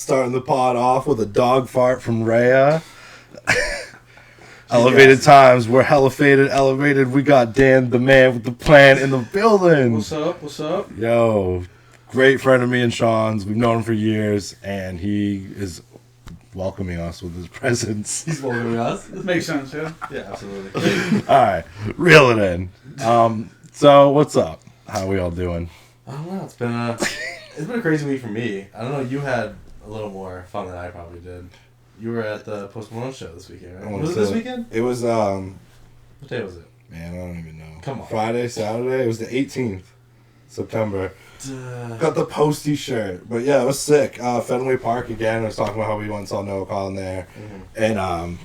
Starting the pod off with a dog fart from Rhea. Elevated times. We're hella faded, elevated. We got Dan, the man with the plan, in the building. What's up? What's up? Yo, great friend of me and Sean's. We've known him for years, and he is welcoming us with his presence. He's welcoming us. Makes sense, yeah? Yeah, absolutely. All right, reel it in. So what's up? How we all doing? I don't know. It's been a crazy week for me. I don't know. You had a little more fun than I probably did. You were at the Post Malone show this weekend, right? Was it this weekend? It was What day was it? man, I don't even know. Come on. Friday, Saturday. It was the 18th September. Got the Posty shirt, but yeah, it was sick. Fenway Park again. I was talking about how we once saw Noah Collin there, and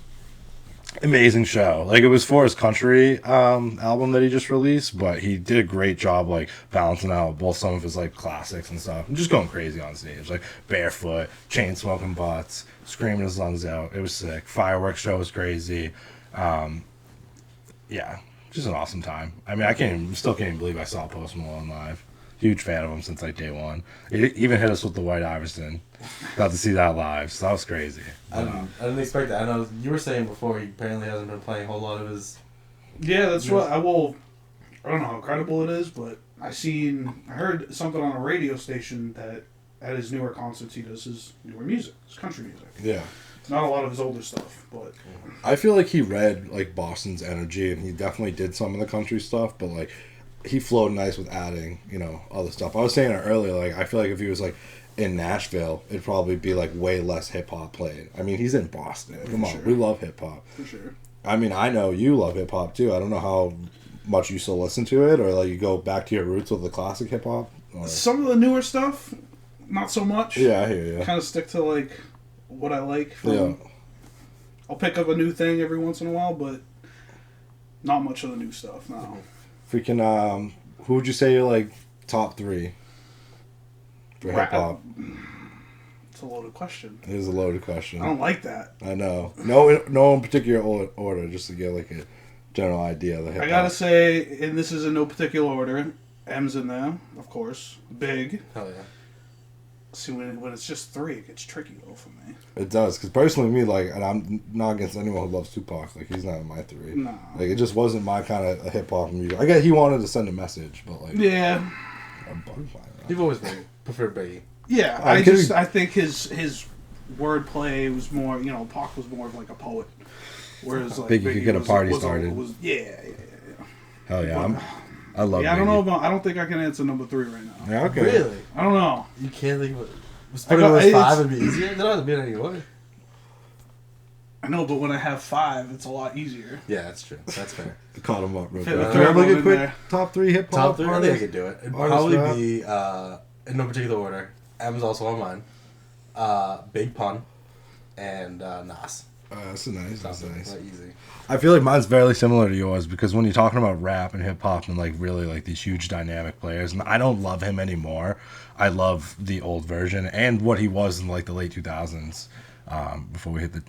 amazing show. Like, it was for his country album that he just released, but he did a great job like balancing out both some of his like classics and stuff, and just going crazy on stage, like barefoot, chain smoking butts, screaming his lungs out. It was sick. Fireworks show was crazy. Yeah, just an awesome time. I mean, still can't even believe I saw Post Malone live. Huge fan of him since like day one. He even hit us with the White Iverson. Got to see that live, so that was crazy. I didn't expect that. I know you were saying before he apparently hasn't been playing a whole lot of his. Yeah, that's what I don't know how credible it is, but I heard something on a radio station that at his newer concerts he does his newer music, his country music. Yeah. Not a lot of his older stuff, but I feel like he read like Boston's energy, and he definitely did some of the country stuff, but like he flowed nice with adding, other stuff. I was saying it earlier, like I feel like if he was like in Nashville, it'd probably be like way less hip hop played. I mean, he's in Boston. Come on, we love hip hop. For sure. I mean, I know you love hip hop too. I don't know how much you still listen to it, or like you go back to your roots with the classic hip hop. Some of the newer stuff, not so much. Yeah, I hear you. Kind of stick to like what I like. I'll pick up a new thing every once in a while, but not much of the new stuff. No. Freaking, who would you say you're like top three for hip hop? It's a loaded question. It is a loaded question. I don't like that. I know. No in particular order, just to get like a general idea of the hip hop. I gotta say, and this is in no particular order, M's in there, of course. Big. Hell yeah. See, when it's just three, it gets tricky though for me. It does, because personally, me, like, and I'm not against anyone who loves Tupac, like, he's not in my three. No. Like, it just wasn't my kind of hip hop music. I guess he wanted to send a message, but like, yeah. I'm bugged by that. You've always preferred Biggie. Yeah, I think his wordplay was more, Pac was more of like a poet, whereas like Biggie could get a party started. Yeah. Hell yeah, I love. Yeah, Biggie. I don't think I can answer number 3 right now. Yeah, okay. Really? I don't know. You can't think of it. Putting it as 5 would be easier. They don't have to be in any order. I know, but when I have 5, it's a lot easier. Yeah, that's true. That's fair. Caught him up real Fit quick. the Can I have like third a one quick in there. top 3 hip hop? Top 3? I think I could do it. It'd probably be, in no particular order, M's also on mine, Big Pun, and Nas. That's nice. That's nice. Not easy. I feel like mine's very similar to yours, because when you're talking about rap and hip hop and like really like these huge dynamic players, and I don't love him anymore. I love the old version and what he was in like the late 2000s, before we hit the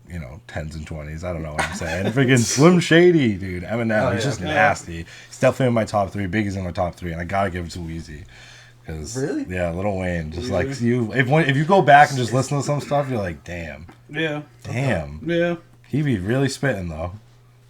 10s and 20s. I don't know what I'm saying. Freaking Slim Shady, dude. Eminem, he's just nasty. He's definitely in my top 3. Biggie's in my top 3, and I gotta give it to Weezy. Really? Yeah, Lil Wayne. Just like if you go back and just listen to some stuff, you're like, damn. Yeah. Damn. Yeah. He be really spitting though.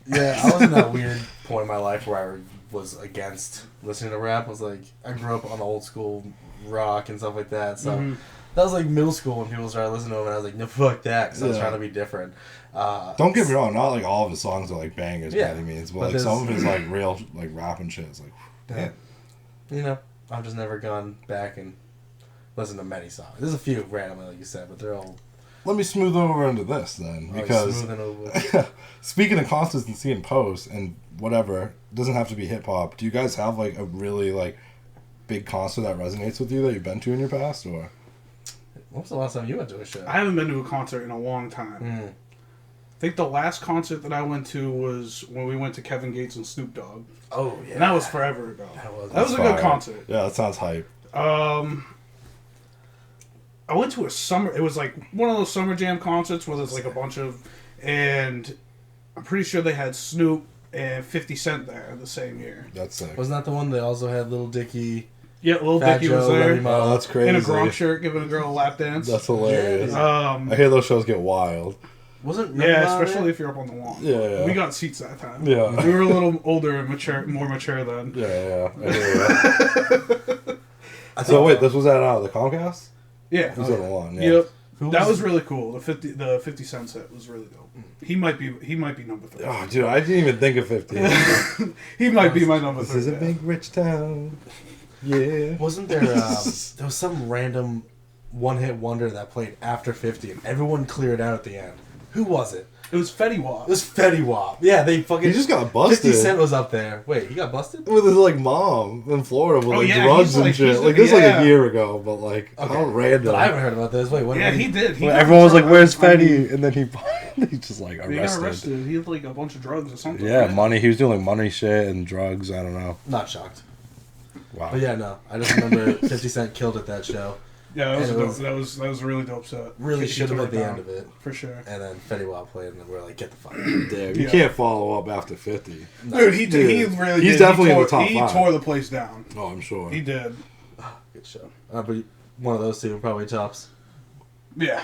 Yeah, I was in that weird point in my life where I was against listening to rap. I was like, I grew up on old school rock and stuff like that, so that was like middle school when people started listening to him, and I was like, no, fuck that, because I was trying to be different. Don't get me wrong, not like all of his songs are like bangers by any means, but like some of his like real like rap and shit is like, damn. I've just never gone back and listened to many songs. There's a few randomly, like you said, but they're all. Let me smooth over into this then, because speaking of consistency and posts and whatever, doesn't have to be hip hop. Do you guys have like a really like big concert that resonates with you that you've been to in your past, or? When was the last time you went to a show? I haven't been to a concert in a long time. I think the last concert that I went to was when we went to Kevin Gates and Snoop Dogg. Oh yeah, and that was forever ago. That was a fire. good concert. Yeah, that sounds hype. I went to it was like one of those summer jam concerts where there's like a bunch of, and I'm pretty sure they had Snoop and 50 Cent there the same year. That's sick. Wasn't that the one they also had Lil Dicky Yeah, Lil Fat Dicky was Joe, there. Remy Ma. Oh, that's crazy. In a Gronk shirt, giving a girl a lap dance. That's hilarious. Yeah. I hear those shows get wild. Wasn't Remy Yeah, Ma especially there? if you're up on the lawn. Yeah. We got seats that time. Yeah. We were a little older and more mature then. Yeah. I hear you. So wait, this was at the Comcast? Yeah. It was on the lawn. Yeah. Yep. Who That was really cool. The 50 Cent set was really dope. He might be number 3. Oh, dude, I didn't even think of 50. He might be my number 3. This is a big rich town. Yeah. Wasn't there? There was some random one-hit wonder that played after 50, and everyone cleared out at the end. Who was it? It was Fetty Wap. It was Fetty Wap. Yeah, they fucking. He just got busted. 50 Cent was up there. Wait, he got busted? With his mom in Florida with yeah, drugs he's and like- shit. he's Like this like- like yeah. a year ago, but like Okay. how random. But I haven't heard about this. Wait, when? Yeah, when he did. He Well, got everyone was like, arrested. "Where's I mean, Fetty?" And then he's just like He got arrested. arrested. He had like a bunch of drugs or something. Yeah, right? money. He was doing like money shit and drugs. I don't know. Not shocked. Wow. But yeah, no. I just remember 50 Cent killed at that show. Yeah, that was, And a it dope, was- that was a really dope set. Really He should have tore at the down, end of it. for sure. And then Fetty Wap played, and we were like, get the fuck out. Damn, you Yeah. can't follow up after 50. Dude, he did. He Dude. really He's did. definitely he tore, in the top He 5. tore the place down. Oh, I'm sure. He did. Good show. But one of those two probably tops. Yeah.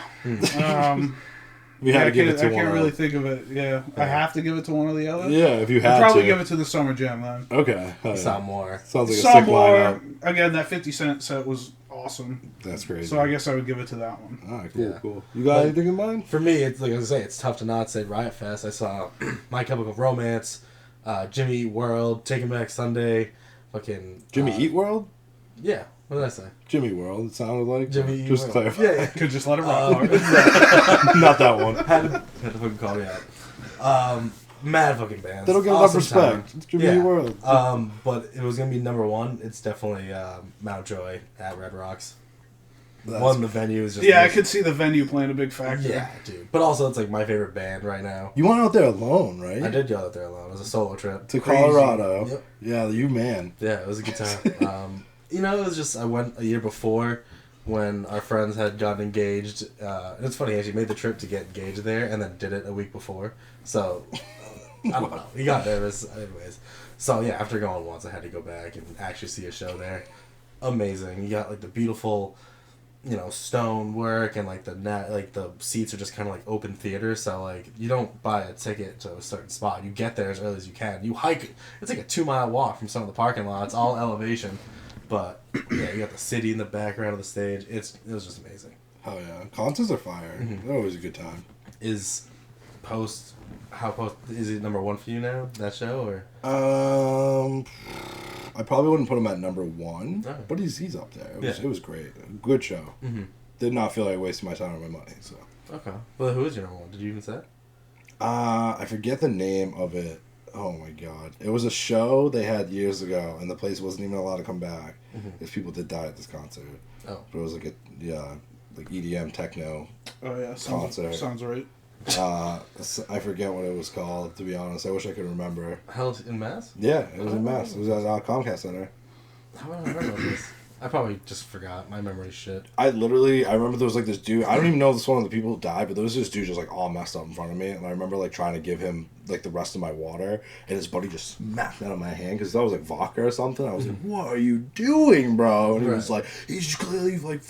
We had I to give it can't, to I one. can't really think of it. Yeah. I have to give it to one or the other. Yeah, if you I'd had probably to. give it to the Summer Jam then. Okay. Hell yeah. Some more. Sounds like a Some sick more. lineup. Again, that 50 Cent set was awesome. That's crazy. So I guess I would give it to that one. All right, cool, Yeah. cool. You got But- anything in mind? For me, it's like I was saying, it's tough to not say Riot Fest. I saw My Chemical Romance, Jimmy Eat World, Taking Back Sunday, fucking Jimmy Eat World? Yeah, what did I say? Jimmy World, it sounded like. Jimmy Eat Just World. clarify. Yeah, Could just let it rock. Not that one. had to fucking call me out. Mad fucking bands. They don't give enough respect. It's Jimmy Eat World. But it was gonna be number one. It's definitely Mountjoy at Red Rocks. That's- One, the venue is just Yeah, I could see the venue playing a big factor. Yeah, dude. But also, it's like my favorite band right now. You went out there alone, right? I did go out there alone. It was a solo trip. To Crazy. Colorado. Yep. Yeah, you man. Yeah, it was a good time. It was just, I went a year before when our friends had gotten engaged. And it's funny, I actually made the trip to get engaged there and then did it a week before. So, I don't know. We got nervous. Anyways. So, yeah, after going once, I had to go back and actually see a show there. Amazing. You got, like, the beautiful, stone work and, like, the seats are just kind of, like, open theater. So, like, you don't buy a ticket to a certain spot. You get there as early as you can. You hike. It's like a 2-mile walk from some of the parking lots, all elevation. But, yeah, you got the city in the background of the stage. It was just amazing. Hell yeah. Concerts are fire. Mm-hmm. They're always a good time. Is it number one for you now, that show, or? I probably wouldn't put him at number 1, Alright. but he's up there. Yeah. It was great. Good show. Mm-hmm. Did not feel like wasting my time or my money. So. Okay. Well, who is your number one? Did you even say it? I forget the name of it. Oh my god. It was a show they had years ago, and the place wasn't even allowed to come back because people did die at this concert. Oh. But it was like like EDM techno. Oh, yeah. Concert. Sounds right. I forget what it was called, to be honest. I wish I could remember. Held in Mass? Yeah, it was in Mass. It was at Comcast Center. How have I heard about this? I probably just forgot. My memory's shit. I remember there was like this dude, I don't even know if this one of the people who died, but there was this dude just like all messed up in front of me, and I remember like trying to give him like the rest of my water, and his buddy just smacked that on my hand, because that was like vodka or something. I was like, what are you doing, bro? And he was like, he's clearly like,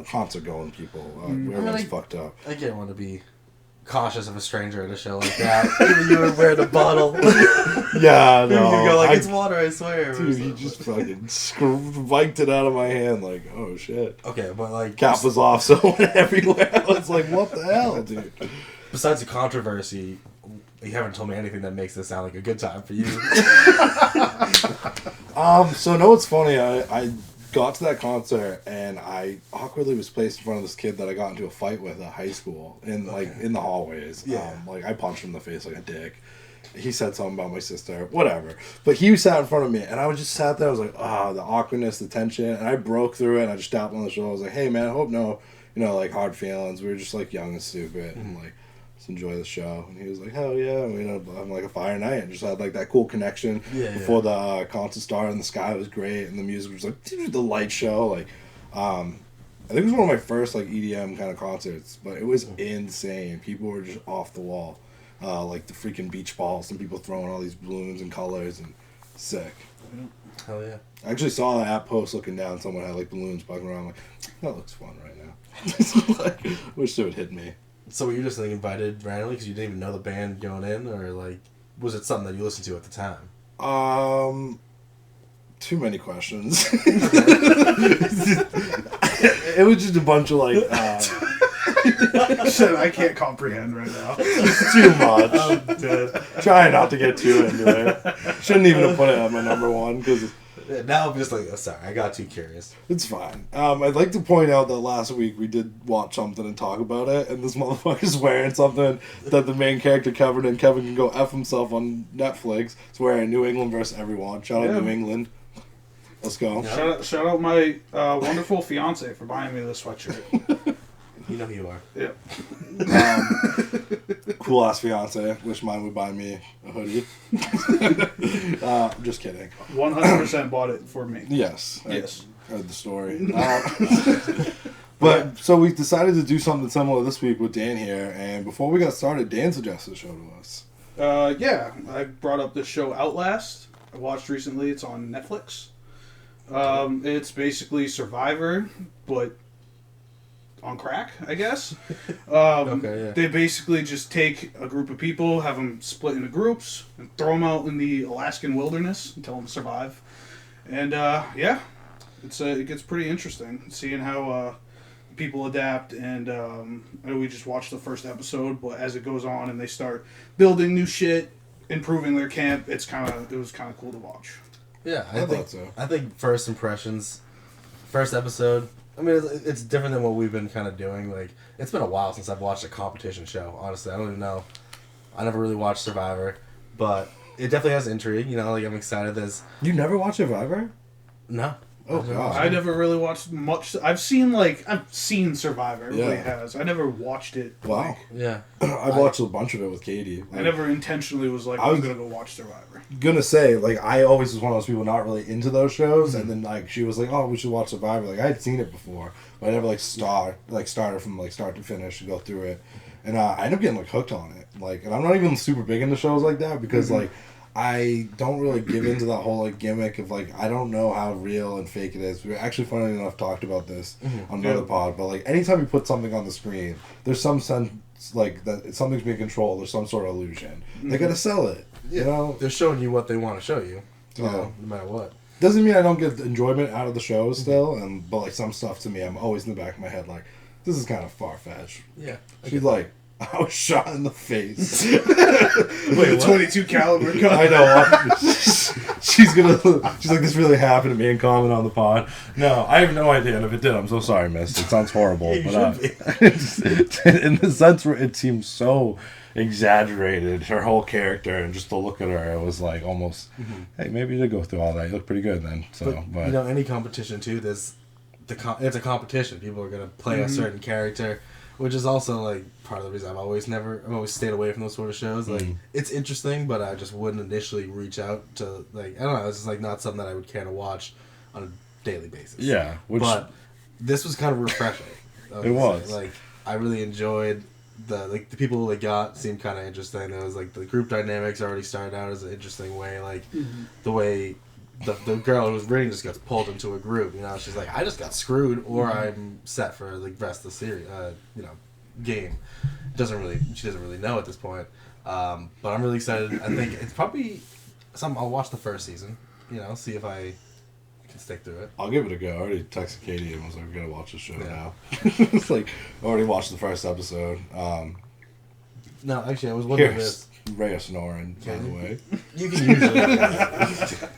concert going people. Everyone's fucked up. I get want to be cautious of a stranger at a show like that. Even you were wearing a bottle. Yeah, no. You go like, it's water, I swear. Dude, he just fucking viked it out of my hand, like, oh shit. Okay, but like... Cap was off, so it went everywhere. I was like, what the hell, dude? Besides the controversy, you haven't told me anything that makes this sound like a good time for you. So no, it's funny. I got to that concert and I awkwardly was placed in front of this kid that I got into a fight with at high school in the hallways. Yeah. I punched him in the face like a dick. He said something about my sister, whatever. But he sat in front of me, and I was just sat there. I was like, the awkwardness, the tension, and I broke through it. And I just tapped him on the shoulder. I was like, hey man, I hope no, hard feelings. We were just like young and stupid, and like just enjoy the show. And he was like, hell yeah, I'm like a fire night, and just had like that cool connection before the concert started. And the sky was great, and the music was like the light show. Like, I think it was one of my first like EDM kind of concerts, but it was insane. People were just off the wall. Like the freaking beach balls and people throwing all these balloons and colors and sick. Hell yeah. I actually saw that post looking down. Someone had like balloons bugging around. I'm like, that looks fun right now. Like, wish it would hit me. So were you just like invited randomly because you didn't even know the band going in, or like was it something that you listened to at the time? Too many questions. It was just a bunch of like. Shit, I can't comprehend right now. It's too much. I'm dead. Trying not to get too into it. Shouldn't even have put it at my number one because Now I'm just like, oh, sorry, I got too curious. it's fine. I'd like to point out that last week we did watch something and talk about it, and this motherfucker's wearing something that the main character covered, and Kevin can go F himself on Netflix. It's wearing New England versus everyone. Shout out New England. Let's go. Yeah. Shout out my wonderful fiance for buying me this sweatshirt. You know who you are. Yep. Cool ass fiance. Wish mine would buy me a hoodie. Just kidding. 100% bought it for me. Yes. Yes. I heard the story. But so we decided to do something similar this week with Dan here, and before we got started, Dan suggested a show to us. Yeah, I brought up this show Outlast. I watched recently. It's on Netflix. It's basically Survivor, but on crack, I guess. Okay, yeah. They basically just take a group of people, have them split into groups, and throw them out in the Alaskan wilderness and tell them to survive. And yeah, it gets pretty interesting seeing how people adapt. And I know we just watched the first episode, but as it goes on and they start building new shit, improving their camp, it was kind of cool to watch. Yeah, I thought so. I think first impressions, first episode. I mean, it's different than what we've been kind of doing. Like, it's been a while since I've watched a competition show. Honestly, I don't even know. I never really watched Survivor, but it definitely has intrigue. You know, like I'm excited. You never watched Survivor? No. Oh god. I never really watched much. I've seen Survivor. Everybody Yeah. has. I never watched it. Wow. Yeah. I watched a bunch of it with Katie. I never intentionally was like, I'm gonna go watch Survivor. Gonna say, like, I always was one of those people not really into those shows, and then like she was like, "Oh, we should watch Survivor." Like I had seen it before, but I never started from start to finish to go through it, and I ended up getting like hooked on it. Like, and I'm not even super big into shows like that because like I don't really give into that whole like gimmick of like I don't know how real and fake it is. We actually, funnily enough, talked about this on another pod, but like anytime you put something on the screen, there's some sense like that something's being controlled. There's some sort of illusion. They gotta sell it. Yeah. You know, They're showing you what they want to show you. You Yeah. know, no matter what. doesn't mean I don't get enjoyment out of the shows still, but like some stuff to me, I'm always in the back of my head like, this is kind of far fetched. Yeah. She's like, I was shot in the face. Wait, 22 caliber gun. I know. She's like, this really happened to me and comment on the pod. No, I have no idea, and if it did, I'm so sorry, miss. It sounds horrible, You but in the sense where it seems so exaggerated, her whole character and just to look at her, it was like almost, hey, maybe you did go through all that. You look pretty good then. So, but you know, any competition too, it's a competition. People are gonna play a certain character, which is also like part of the reason I've always stayed away from those sort of shows. Like it's interesting, but I just wouldn't initially reach out to like I don't know. It's just like not something that I would care to watch on a daily basis. yeah, But this was kind of refreshing. It was. Like I really enjoyed the people who they got seemed kind of interesting. There was like the group dynamics already started out as an interesting way. Like the way the girl who was reading just gets pulled into a group. You know, she's like, I just got screwed, or I'm set for the rest of the series. Game. She doesn't really know at this point. But I'm really excited. I think it's probably something I'll watch the first season. You know, see if I can stick through it. I'll give it a go. I already texted Katie and was like, we're gonna watch the show now. It's like I already watched the first episode. No, actually, I was wondering Here's this. Rhea snoring, by the way. You can use it.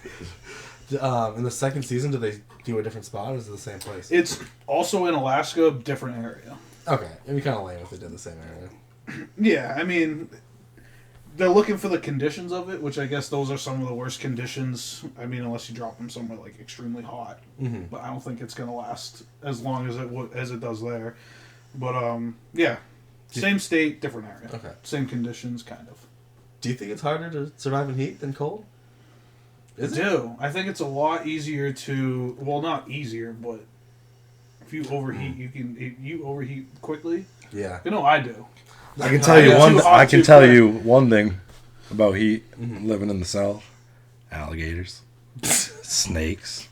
In the second season, do they do a different spot, or is it the same place? It's also in Alaska, different area. Okay, it'd be kind of lame if they did the same area. Yeah, I mean, they're looking for the conditions of it, which I guess those are some of the worst conditions. I mean, unless you drop them somewhere like extremely hot, but I don't think it's gonna last as long as it does there. But yeah, same state, different area. Okay, Same conditions, kind of. do you think it's harder to survive in heat than cold? I do. I think it's a lot easier to. Well, not easier, but if you overheat, you overheat quickly. Yeah. You know, I do. I can tell you one. I can tell quick. you one thing about heat. Living in the South, alligators. snakes,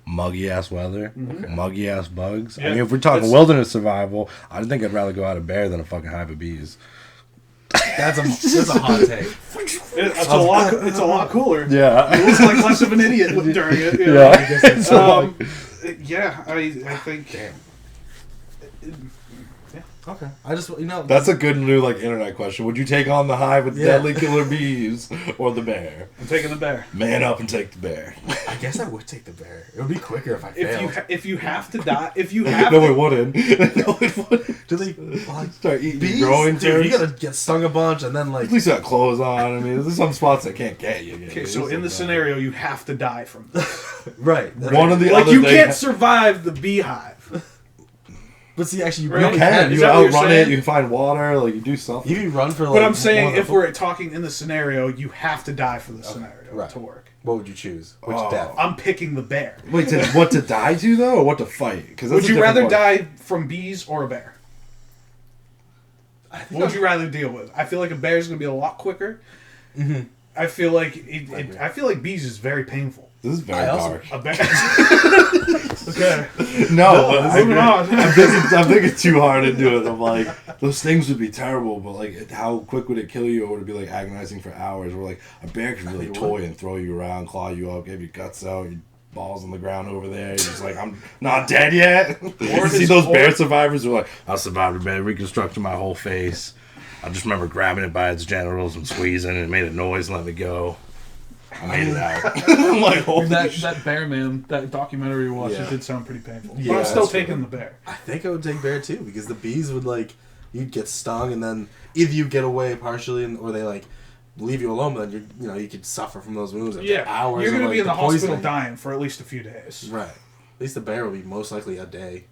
muggy ass weather, muggy ass bugs. Yeah, I mean, if we're talking wilderness survival, I think I'd rather go out a bear than a fucking hive of bees. That's a hot take. It's a lot cooler. Yeah. It was like less of an idiot during it. You know? Yeah. I guess that's Yeah, I think. Damn. Yeah. Okay. That's a good new like internet question. Would you take on the hive with Yeah. deadly killer bees or the bear? I'm taking the bear. Man up and take the bear. I guess I would take the bear. It would be quicker if I failed. If you have to die, if you have No, to, it wouldn't. No, it wouldn't. Do they like Start eating bees? growing Dude, you turds. gotta get stung a bunch and then like. At least you got clothes on. I mean, there's some spots that can't get you. okay, so in the scenario, you have to die from this. Right. One of the Like other you day- can't survive the beehive. But see, actually, you Right. really You can. Is You that what you're outrun it. saying? You can find water. Like you do something. You can run for like. But I'm saying, one of if the- we're talking in the scenario, you have to die for the scenario right. to work. What would you choose? Which Oh. death? I'm picking the bear. Wait, what to die to though, or what to fight? Because Would you rather die from bees or a bear? I think What would you rather deal with? I feel like a bear is going to be a lot quicker. Mm-hmm. I feel like I feel like bees is very painful. This is very I also- dark. A bear. Okay. No, but I moving on. I'm thinking too hard into it. I'm like, those things would be terrible, but like, how quick would it kill you, or would it be like agonizing for hours? Or like, a bear can really toy and throw you around, claw you up, give your guts out, your balls on the ground over there. You're just like, I'm not dead yet. You see those bear survivors who are like, I survived a bear, reconstructed my whole face. I just remember grabbing it by its genitals and squeezing, and it made a noise and let me go. I made it out. I'm like, holy shit. That bear man, that documentary we watched, Yeah. it did sound pretty painful. Yeah, But I'm still that's taking true. the bear. I think I would take bear too because the bees would like you'd get stung and then either you get away partially or they like leave you alone, but then you could suffer from those wounds after hours. You're of, gonna like, be in the hospital poisoning. dying for at least a few days. Right. At least the bear will be most likely a day,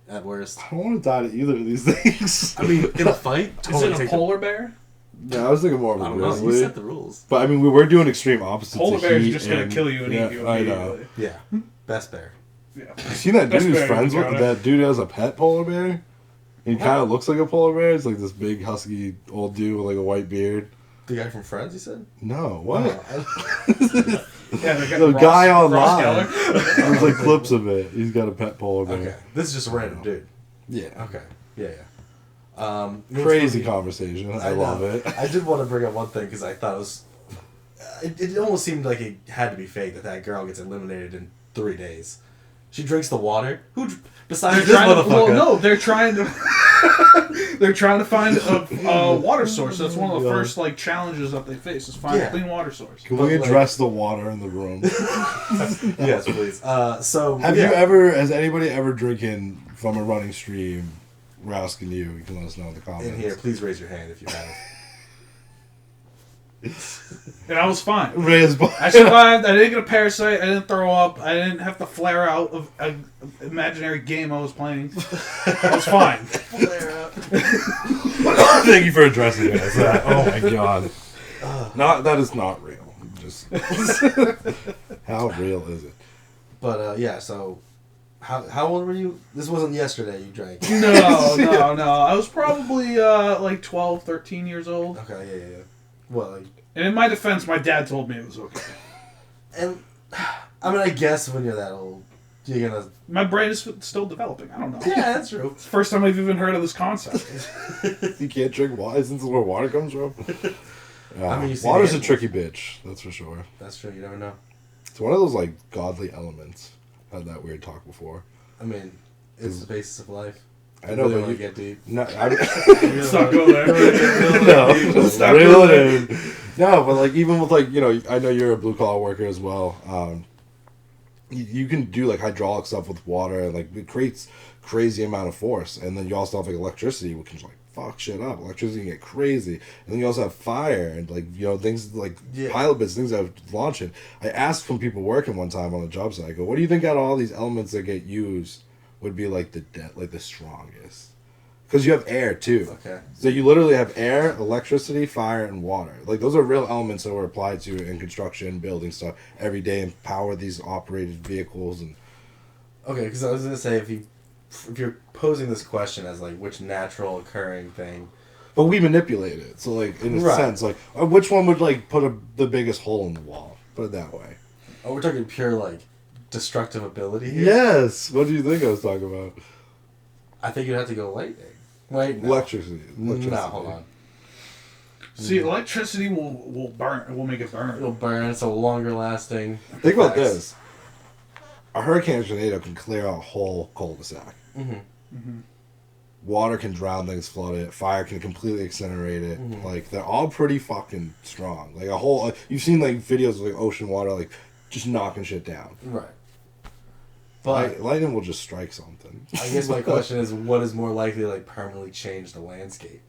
at worst. I don't want to die to either of these things. I mean, in a fight, Is totally it a take polar bear? Yeah, I was thinking more of I a don't know. You grizzly. set the rules. But I mean, we were doing extreme opposites. Polar of bear is heat just gonna and- kill you and yeah, eat you I immediately. know. Yeah, best bear. Yeah. You seen that dude Best who's bear friends you with? can That dude has a pet polar bear. He kind of looks like a polar bear. He's like this big, husky old dude with like a white beard. The guy from Friends, you said? No, what? Yeah, The guy online. Geller. There's like clips of it. He's got a pet polar bear. Okay. This is just a random dude. Yeah. Okay. Yeah. You know what's Crazy funny? conversation. I know. love it. I did want to bring up one thing because I thought it was. It almost seemed like it had to be fake that girl gets eliminated in 3 days. She drinks the water. Who besides this motherfucker? Well, no, they're trying to. They're trying to find a water source. That's one of the first like challenges that they face is find a clean water source. Can we address the water in the room? Yes, please. Has anybody ever drinking from a running stream? We're asking you. You can let us know in the comments. In here, please raise your hand if you have. And I was fine. Raise I survived. I didn't get a parasite. I didn't throw up. I didn't have to flare out of an imaginary game I was playing. I was fine. Thank you for addressing it as that. Oh my god. That is not real. Just how real is it? But yeah, so how old were you? This wasn't yesterday you drank. No. I was probably like 12, 13 years old. Okay, yeah. Well, like, And in my defense, my dad told me it was okay. and I mean, I guess when you're that old, you're gonna. My brain is still developing. I don't know. Yeah, that's true. It's the first time I've even heard of this concept. You can't drink water. Isn't this where water comes from? I mean, you see water's the a tricky bitch. That's for sure. That's true. You never know. It's one of those like godly elements. Had that weird talk before. I mean, it's the basis of life. I know, really but want you to get deep. No, Let's not go there. no, Stop reel doing it in. No, but like even with like I know you're a blue collar worker as well. You can do like hydraulic stuff with water and like it creates crazy amount of force, and then you also have like electricity, which can just like fuck shit up. Electricity can get crazy, and then you also have fire and like things like pilot bits, things that are launching. I asked from people working one time on a job site, I go, "What do you think out of all these elements that get used would be like the strongest?" Because you have air too. Okay. So you literally have air, electricity, fire, and water. Like those are real elements that were applied to in construction, building stuff every day, and power these operated vehicles. And Okay, because I was gonna say if you're posing this question as like which natural occurring thing, but we manipulate it. So like in a Right. sense, like which one would like put the biggest hole in the wall? Put it that way. Oh, we're talking pure, like, destructive ability here? Yes! What do you think I was talking about? I think you'd have to go lightning. Wait, no. Electricity. No, hold on. See, electricity will burn. It will make it burn. It'll burn, so longer lasting. Think about this. A hurricane tornado can clear out a whole cul-de-sac. Mm-hmm. Mm-hmm. Water can drown things, flood it. Fire can completely incinerate it. Mm-hmm. Like, they're all pretty fucking strong. Like, a whole... you've seen, like, videos of, like, ocean water, like, just knocking shit down. Right. But lightning will just strike something. I guess my question is, what is more likely to, like, permanently change the landscape?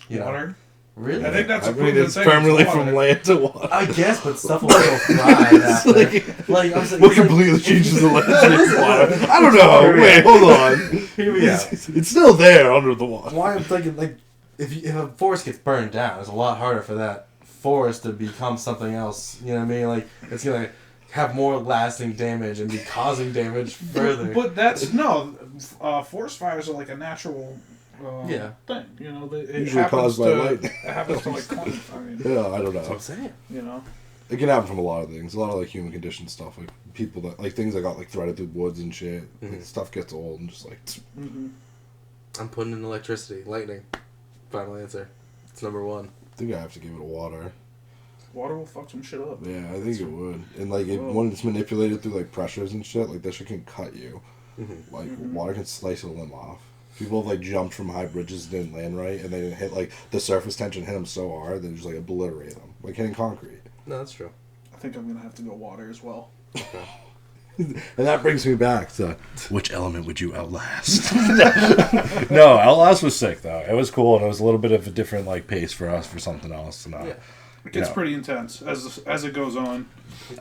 Water? Really? I think that's a proven thing. Permanently from land to water. I guess, but stuff will still fly after. Like, I'm saying, what completely changes the landscape? Water? I don't know. Wait, hold on. Here we go. It's still there under the water. Why I'm thinking, like, if a forest gets burned down, it's a lot harder for that forest to become something else. You know what I mean? Like, it's gonna have more lasting damage and be causing damage further. But that's no. Forest fires are like a natural. Thing, you know, it usually caused by lightning. It happens to like I mean, yeah, I don't know. That's what I'm saying. You know, it can happen from a lot of things. A lot of like human condition stuff, like people that like things that got like threaded through woods and shit. Mm-hmm. Like, stuff gets old and just like. Mm-hmm. I'm putting in electricity, lightning. Final answer. It's number one. I think I have to give it a water. Water will fuck some shit up. Yeah, I think it would. And like when it's manipulated through like pressures and shit, like that shit can cut you. Mm-hmm. Like water can slice a limb off. People have like jumped from high bridges, didn't land right, and they didn't hit like the surface tension hit them so hard they just like obliterate them, like hitting concrete. No, that's true. I think I'm gonna have to go water as well. Okay. And that brings me back to which element would you outlast? No, Outlast was sick though. It was cool and it was a little bit of a different like pace for us for something else. And, it gets pretty intense as it goes on.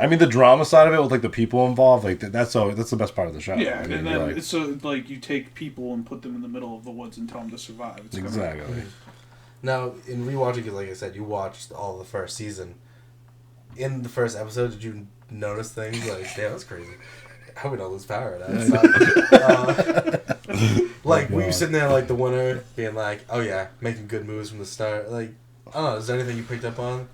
I mean, the drama side of it with like the people involved, like that's the best part of the show. Yeah, I mean, and then like, it's so like you take people and put them in the middle of the woods and tell them to survive. It's exactly. Now, in rewatching, because like I said, you watched all of the first season. In the first episode, did you notice things like, damn, that's crazy? How we don't lose power at that? Like, were you sitting there like the winner, being like, oh yeah, making good moves from the start? Like, I don't know, is there anything you picked up on?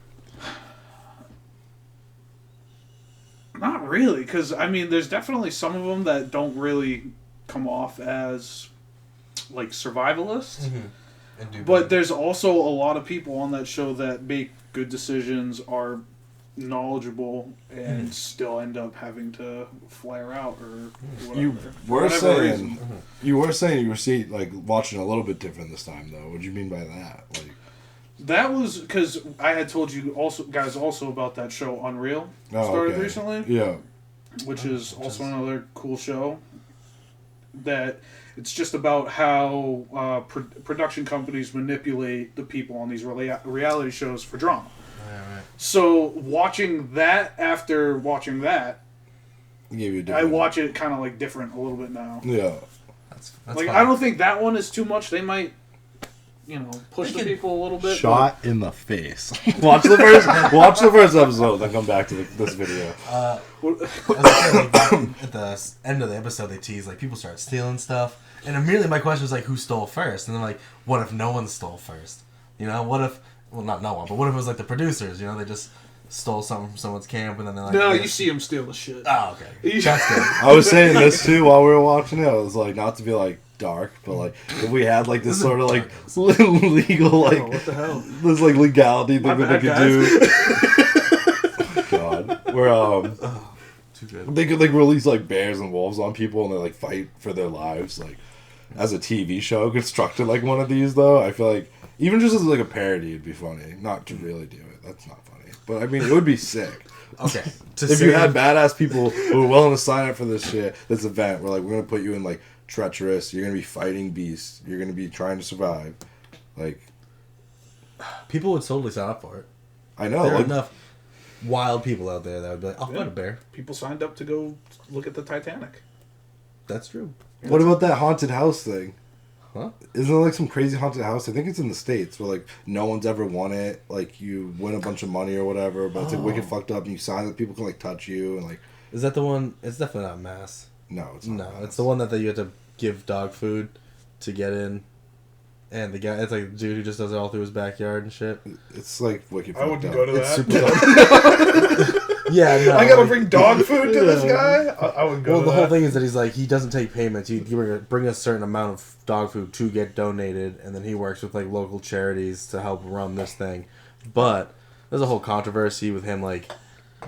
Not really, because I mean, there's definitely some of them that don't really come off as like survivalists. Mm-hmm. But there's also a lot of people on that show that make good decisions, are knowledgeable, and still end up having to flare out or whatever. You were saying you were like watching a little bit different this time though. What do you mean by that? Like that was because I had told you also about that show Unreal started recently. Yeah, which is also another cool show. That it's just about how production companies manipulate the people on these reality shows for drama. Right. So watching that, I watch it kind of like different a little bit now. Yeah, that's like fine. I don't think that one is too much. They might, push the people a little bit. Shot in the face. Watch the first episode, then come back to this video. As I said, like, at the end of the episode, they tease like people start stealing stuff, and immediately my question was like, who stole first? And then like, what if no one stole first? What if? Well, not no one, but what if it was like the producers? They just stole something from someone's camp, and then they're like, no, you see them steal the shit. Oh, okay, that's good. I was saying this too while we were watching it. I was like, not to be like dark, but like if we had like this sort of like legal like what the hell? This like legality thing that they could do. God, where too good. They could like release like bears and wolves on people and they like fight for their lives like as a TV show constructed like one of these though. I feel like even just as like a parody it'd be funny. Not to really do it. That's not funny. But I mean it would be sick. Okay. If you had badass people who were willing to sign up for this shit, this event, we're gonna put you in like treacherous, you're gonna be fighting beasts, you're gonna be trying to survive. Like people would totally sign up for it. I know. There are like, enough wild people out there that would be like, I'll fight a bear. People signed up to go look at the Titanic. That's true. What about that haunted house thing? Huh? Isn't there like some crazy haunted house? I think it's in the States where like no one's ever won it. Like you win a bunch of money or whatever, but it's like wicked fucked up and you sign that people can like touch you and like. Is that the one? It's definitely not Mass. No, it's not. No, it's the one that you have to give dog food to get in. And the guy, it's like the dude who just does it all through his backyard and shit. It's like wicked. I wouldn't fucked go up. to It's that. super. Yeah, no. I gotta bring dog food to this guy. I would go. Well, the with whole that. thing is that he's like, he doesn't take payments. You bring a certain amount of dog food to get donated, and then he works with like local charities to help run this thing. But there's a whole controversy with him like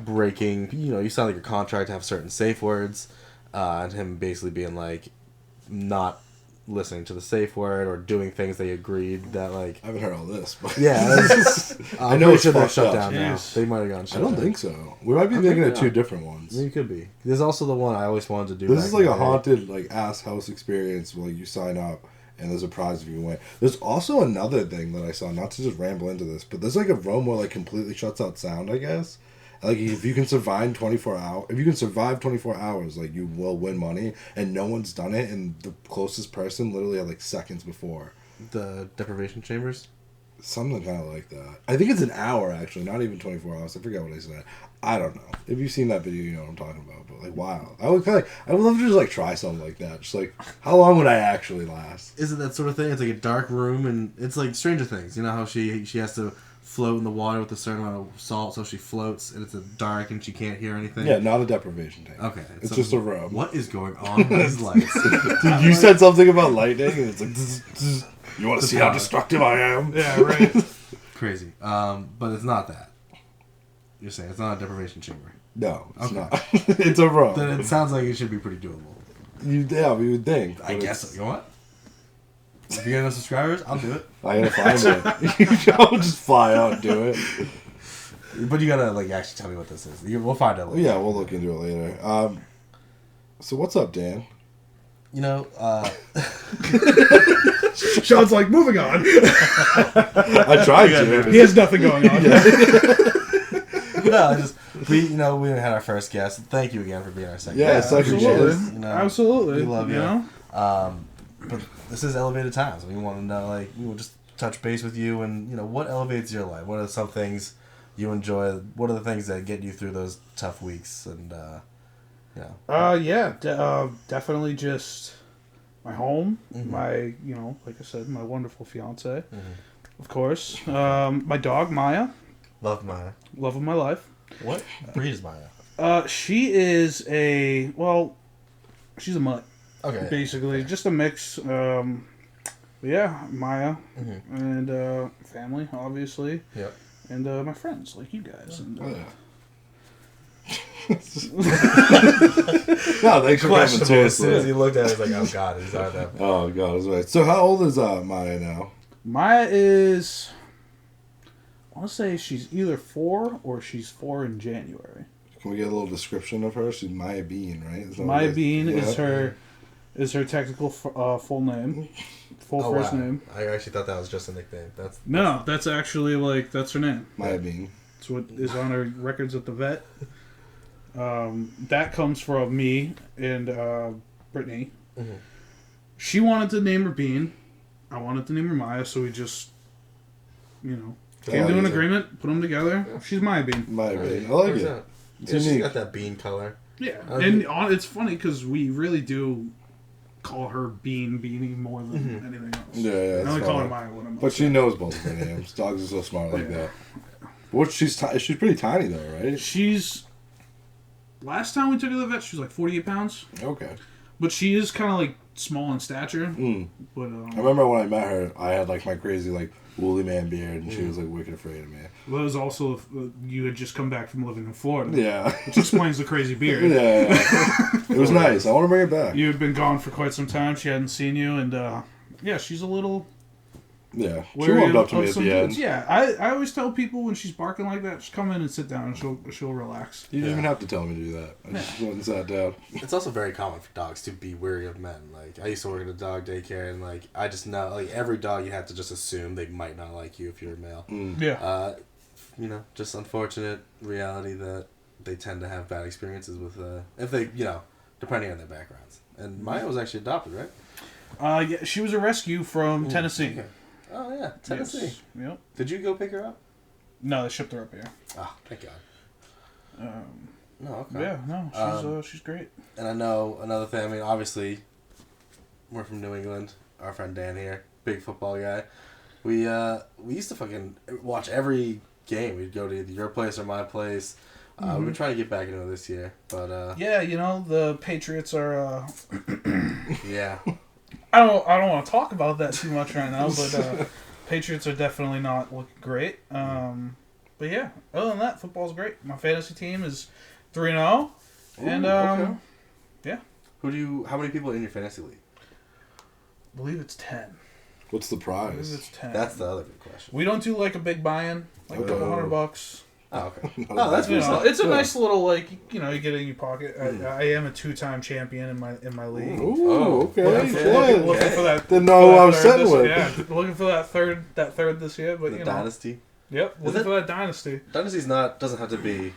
breaking. You sign like your contract to have certain safe words, and him basically being like not listening to the safe word or doing things they agreed that like. I haven't heard all this, but Yeah, I know it's sure they're fucked shut up. down now. Jeez. They might have gone shut I don't down. think so. We might be thinking of two different ones. Maybe it could be. There's also the one I always wanted to do. This back is in like the a day. haunted, like ass house experience where you sign up and there's a prize if you win. There's also another thing that I saw, not to just ramble into this, but there's like a room where like completely shuts out sound, I guess. Like if you can survive 24 hours, like you will win money, and no one's done it, and the closest person literally had like seconds before. The deprivation chambers. Something kind of like that. I think it's an hour actually, not even 24 hours. I forget what I said. I don't know. If you've seen that video, you know what I'm talking about. But like, wow, I would love to just like try something like that. Just like, how long would I actually last? Is it that sort of thing? It's like a dark room, and it's like Stranger Things. You know how she has to float in the water with a certain amount of salt, so she floats, and it's a dark, and she can't hear anything. Yeah, not a deprivation tank. Okay. It's just a room. What is going on with these lights? Dude, you said something about lightning, and it's like, you want to see how power. destructive I am? Yeah, right. Crazy. But it's not that. You're saying it's not a deprivation chamber. No, it's Okay. not. It's a room. Then it sounds like it should be pretty doable. Yeah, we would think. I but guess so. it's- You know what? If you get enough subscribers, I'll do it. I gotta find it. I'll just fly out and do it. But you gotta like actually tell me what this is. We'll find out later. Yeah, we'll look into it later. So what's up, Dan? You know, Sean's like, moving on. I tried to. He has nothing going on. no, we had our first guest. Thank you again for being our second. Yeah, guest. second Absolutely. chance. You know, Absolutely. we love you. know? But this is elevated times. We want to know, like, we will just touch base with you, and what elevates your life. What are some things you enjoy? What are the things that get you through those tough weeks? And definitely just my home, Mhm. my, like I said, my wonderful fiance, of course. My dog, Maya, love Maya. love of my life. What breed is Maya? She is she's a mutt, Okay. basically. Just a mix. Yeah, Maya, and family, obviously. Yep. And my friends, like you guys. And, Oh, yeah. No, thanks for coming As soon as seriously. he looked at it, he was like, "Oh God, he's not that." Oh god, that's right. So how old is Maya now? Maya is, I want to say she's either 4 or she's 4 in January. Can we get a little description of her? She's Maya Bean, right? Is that what Maya it is? Bean Yeah. is her technical full name, full first name. I actually thought that was just a nickname. No, that's actually that's her name. Maya Bean. That's what is on her records at the vet. That comes from me and Brittany. Mhm. She wanted to name her Bean. I wanted to name her Maya, so we just, came to an agreement, put them together. She's Maya Bean. Maya Bean. I like it. It's She's unique. got that bean color. Yeah, Okay. and it's funny because we really do call her Beanie more than anything else. Yeah, I it's only call her fine. Maya when I'm But she knows both of their names. Dogs are so smart like that. What she's pretty tiny though, right? She's. Last time we took her to the vet, she was like 48 pounds. Okay. But she is kind of like small in stature. Mm. But I remember when I met her, I had like my crazy like woolly man beard, and she was like wicked afraid of me. well, it was also you had just come back from living in Florida, Yeah. which explains the crazy beard. Yeah. It was nice. I want to bring it back. You had been gone for quite some time. She hadn't seen you, and yeah, she's a little. Yeah. She wary warmed up to of me at some the dudes. end. Yeah, I always tell people when she's barking like that, just come in and sit down, and she'll relax. You didn't even have to tell me to do that. I just went and sat down. It's also very common for dogs to be wary of men. Like, I used to work at a dog daycare, and like, I just know, like, every dog you have to just assume they might not like you if you're a male. Yeah. Just unfortunate reality that they tend to have bad experiences with, if they, depending on their backgrounds. And Maya was actually adopted, right? Yeah, she was a rescue from Tennessee. Okay. Oh yeah, Tennessee. Yes. Yep. Did you go pick her up? No, they shipped her up here. Oh, thank God. No, okay. Yeah, no, she's great. And I know another thing. I mean, obviously, we're from New England. Our friend Dan here, big football guy. We used to fucking watch every game. We'd go to either your place or my place. We've been trying to get back into it this year, but Yeah, the Patriots are. yeah. I don't want to talk about that too much right now, but Patriots are definitely not looking great. But yeah, other than that, football's great. My fantasy team is 3-0, and okay. yeah. How many people are in your fantasy league? I believe it's 10. What's the I believe prize? it's 10. That's the other good question. We don't do like a big buy-in, like $100. Oh, okay. Oh, that's It's a nice little you get it in your pocket. I am a 2-time champion in my league. Ooh, okay. Looking for that. Didn't know who I was sitting with. Yeah, looking for that third this year, but the dynasty. Yep, looking for that dynasty. Dynasty's doesn't have to be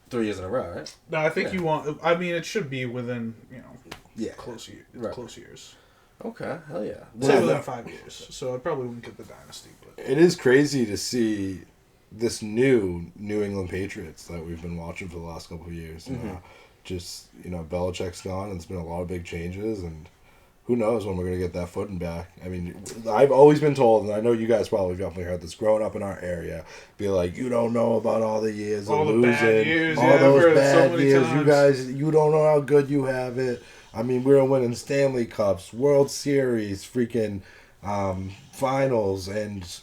3 years in a row, right? No, I think you want. I mean, it should be within close years. Okay, hell yeah. Say within 5 years. So I probably wouldn't get the dynasty, but it is crazy to see this New England Patriots that we've been watching for the last couple of years. Belichick's gone, and there's been a lot of big changes, and who knows when we're going to get that footing back. I mean, I've always been told, and I know you guys probably definitely heard this growing up in our area, be like, you don't know about all the years of losing. Bad years. All those bad years. Times. You don't know how good you have it. I mean, we were winning Stanley Cups, World Series, freaking finals, and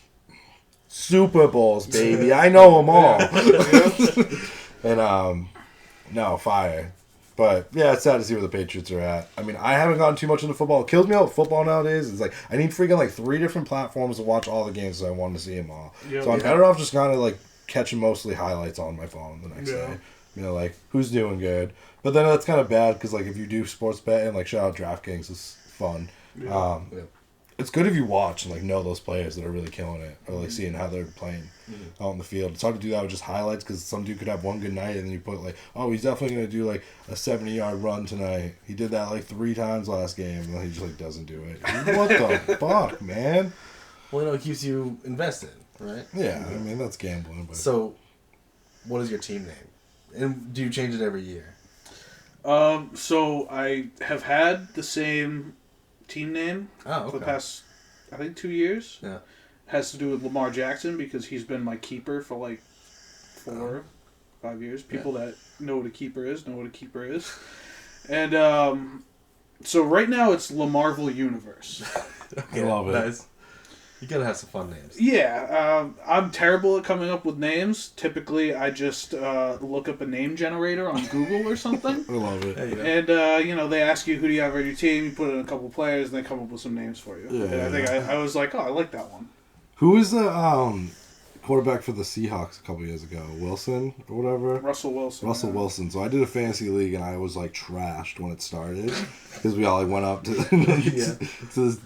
Super Bowls, baby. I know them all. And, no, fire. But, yeah, it's sad to see where the Patriots are at. I mean, I haven't gotten too much into football. It kills me out with football nowadays. It's like, I need freaking, 3 different platforms to watch all the games because I want to see them all. Yep. So I'm better off just kind of, catching mostly highlights on my phone the next day. Who's doing good. But then that's kind of bad because, if you do sports betting, shout out DraftKings, it's fun. Yeah. It's good if you watch and, know those players that are really killing it or, seeing how they're playing out in the field. It's hard to do that with just highlights because some dude could have one good night and then you put, he's definitely going to do, a 70-yard run tonight. He did that, 3 times last game and then he just, doesn't do it. What the fuck, man? Well, it keeps you invested, right? Yeah, I mean, that's gambling. But... So, what is your team name? And do you change it every year? So I have had the same team name for the past, I think, 2 years. Yeah. Has to do with Lamar Jackson because he's been my keeper for 4, 5 years. People that know what a keeper is. And so right now it's Lamarvel Universe. I love it. Nice. You gotta have some fun names. Yeah, I'm terrible at coming up with names. Typically, I just look up a name generator on Google or something. I love it. And, they ask you who do you have on your team, you put in a couple players, and they come up with some names for you. Yeah. And I think I was like, I like that one. Who was the quarterback for the Seahawks a couple years ago? Wilson or whatever? Russell Wilson. So I did a fantasy league, and I was, trashed when it started. Because we all, went up to,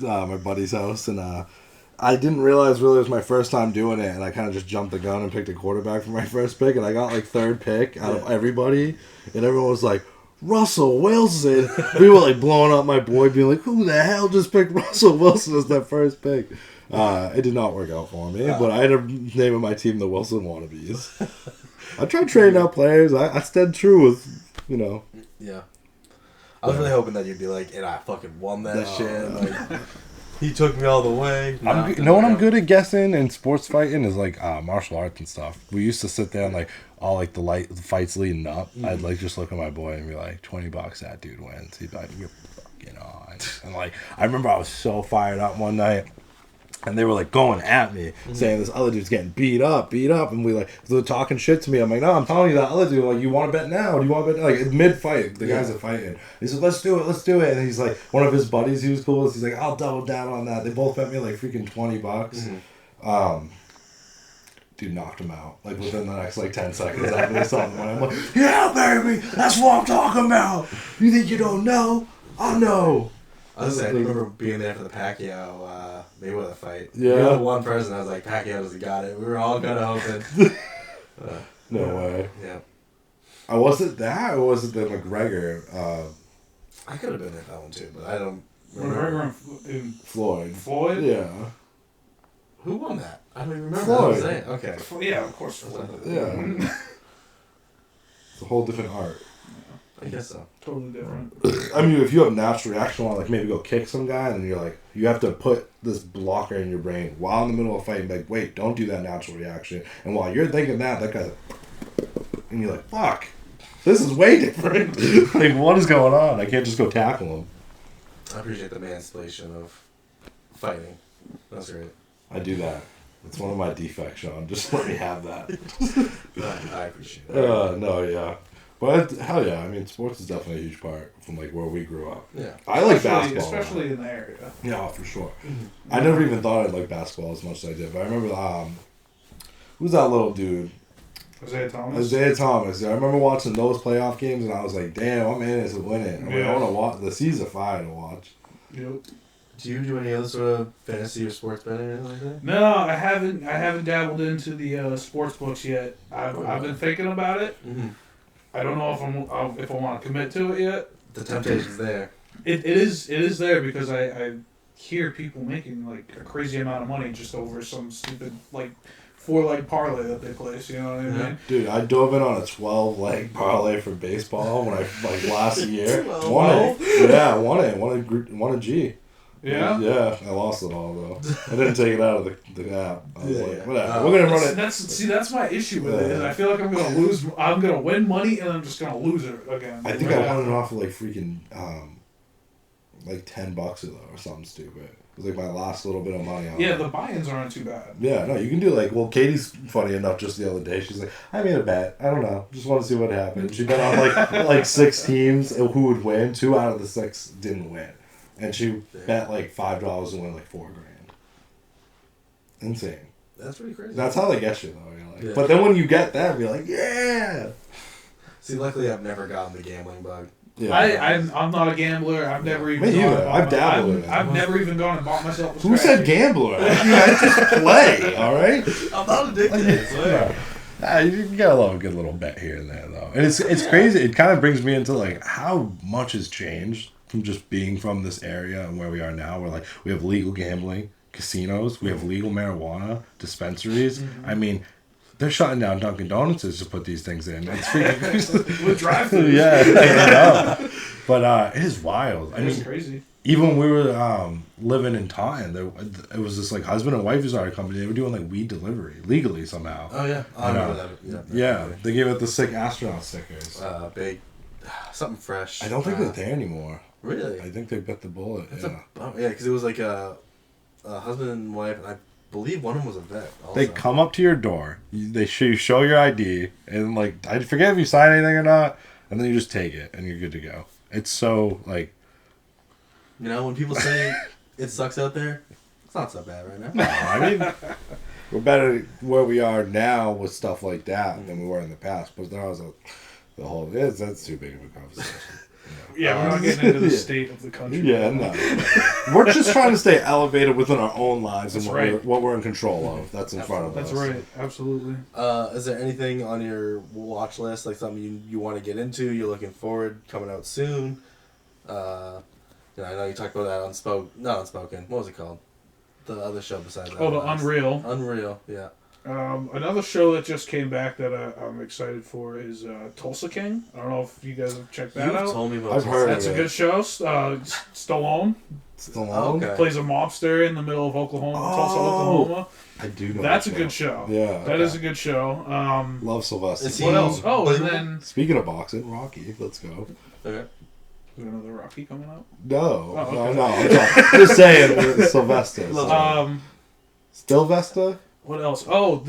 my buddy's house, and... I didn't realize really it was my first time doing it, and I kind of just jumped the gun and picked a quarterback for my first pick, and I got third pick out of everybody, and everyone was like, Russell Wilson. We were blowing up my boy, being like, who the hell just picked Russell Wilson as that first pick? It did not work out for me, but I ended up naming my team the Wilson Wannabes. I tried trading out players. I stayed true with, Yeah. I was really hoping that you'd be like, and I fucking won that shit. He took me all the way. I'm good at guessing and sports fighting is martial arts and stuff. We used to sit there and all the fights leading up. I'd just look at my boy and be like, $20 that dude wins. He'd be like, you're fucking on. And I remember I was so fired up one night. And they were going at me, saying this other dude's getting beat up, and they were talking shit to me. I'm like, no, I'm telling you that other dude, you want to bet now? Do you want to bet now? Mid fight, the guys are fighting. He said, let's do it. And he's one of his buddies, he was cool with. He's like, I'll double down on that. They both bet me freaking $20. Dude knocked him out within the next 10 seconds after they saw him. I'm like, yeah, baby, that's what I'm talking about. You think you don't know? I know. I remember being there for the Pacquiao Mayweather fight. Yeah. We had one person. I was like, Pacquiao doesn't got it. We were all kind of hoping. No way. Yeah. Was it that, or was it the McGregor? I could have been at that one too, but I don't remember. Floyd. Floyd? Yeah. Who won that? I don't even remember. Floyd. Okay. Yeah, of course. Floyd. Yeah. It's a whole different art. I guess so. Totally different. I mean, if you have natural reaction, want maybe go kick some guy, and you're you have to put this blocker in your brain while in the middle of a fight, wait, don't do that natural reaction. And while you're thinking that guy's and you're like, fuck, this is way different. Like, what is going on? I can't just go tackle him. I appreciate the manipulation of fighting. That's great. I do that. It's one of my defects, Sean. Just let me have that. I appreciate it. No, yeah. But hell yeah, I mean, sports is definitely a huge part from like where we grew up. Yeah. I like basketball. Especially in the area. Yeah, for sure. I never even thought I'd like basketball as much as I did. But I remember, who's that little dude? Isaiah Thomas. Isaiah Thomas. Yeah, I remember watching those playoff games, and I was like, damn, I'm in it to win it. I mean, I want to watch. The season's fire to watch. Yep. Do you do any other sort of fantasy or sports betting or anything like that? No, I haven't. I haven't dabbled into the sports books yet. I've been thinking about it. Mm-hmm. I don't know if I want to commit to it yet. The temptation's there. It is there because I hear people making like a crazy amount of money just over some stupid like 4-leg parlay that they place. You know what I mean? Dude, I dove in on a 12-leg parlay for baseball when I like last year. 12? Won it. Yeah, won it. Won a G. Yeah. Yeah, I lost it all though. I didn't take it out of the app. I was like, whatever. We're gonna run it. That's my issue with it. Is I feel like I'm gonna lose. I'm gonna win money and I'm just gonna lose it again. I think I won it off of like freaking like $10 though or something stupid. It was like my last little bit of money on Yeah, it. the buy-ins aren't too bad. Yeah, no, you can do like, well, Katie's funny enough just the other day. She's like, I made a bet. I don't know. Just want to see what happened. She bet on like 6 teams who would win. 2 out of the 6 didn't win. And she bet like $5 and win like $4,000. Insane. That's pretty crazy. That's how they get you though. You're like, Yeah. But then when you get that, you're like, yeah. See, luckily I've never gotten the gambling bug. Yeah. I'm not a gambler. I've never even. Me gone either. and bought I've dabbled in it. I've never even gone and bought myself. A Who said scratchy. gambler? I just play. All right. I'm not addicted. So You gotta love a good little bet here and there, though. And it's crazy. It kind of brings me into, like, how much has changed from just being from this area and where we are now. Where, like, we have legal gambling, casinos, we have legal marijuana, dispensaries. Mm-hmm. I mean, they're shutting down Dunkin' Donuts to put these things in. It's freaking... With drive-thru. Yeah, I know. But it is wild. I It's mean, crazy. even when we were living in Taunton, it was this like husband and wife who started a company. They were doing like weed delivery legally somehow. Oh yeah, I remember that. Yeah, they gave it the sick astronaut stickers. Big, something fresh. I don't think they're there anymore. Really? I think they bit the bullet. That's Yeah. yeah, because it was like a husband and wife, and I believe one of them was a vet. Also. They come up to your door. You show your ID, and like I forget if you sign anything or not, and then you just take it, and you're good to go. It's so like. You know, when people say it sucks out there, it's not so bad right now. No, I mean, we're better where we are now with stuff like that than we were in the past. But there was the whole. That's too big of a conversation. Yeah, we're not getting into the state of the country. Yeah, no. We're just trying to stay elevated within our own lives and That's what we're in control of. That's in front of That's us. right. Absolutely. Is there anything on your watch list, like something you want to get into, you're looking forward, coming out soon? I know you talked about that not Unspoken. What was it called? The other show besides that. Oh, the Unreal. Unreal, yeah. Another show that just came back that I'm excited for is Tulsa King. I don't know if you guys have checked that You've out. told me about I've heard That's a of it. good show. Stallone Stallone? Okay. plays a mobster in the middle of Oklahoma, Tulsa, Oh. Oklahoma. I do know. That's a that good show. Yeah. That is a good show. Love Sylvester. Is he- What else? Oh, and Believable? then Speaking of boxing, Rocky. Let's go. Okay. is there another Rocky coming out? No. Oh, okay. No. I'm just saying Sylvester. Sylvester? What else? Oh,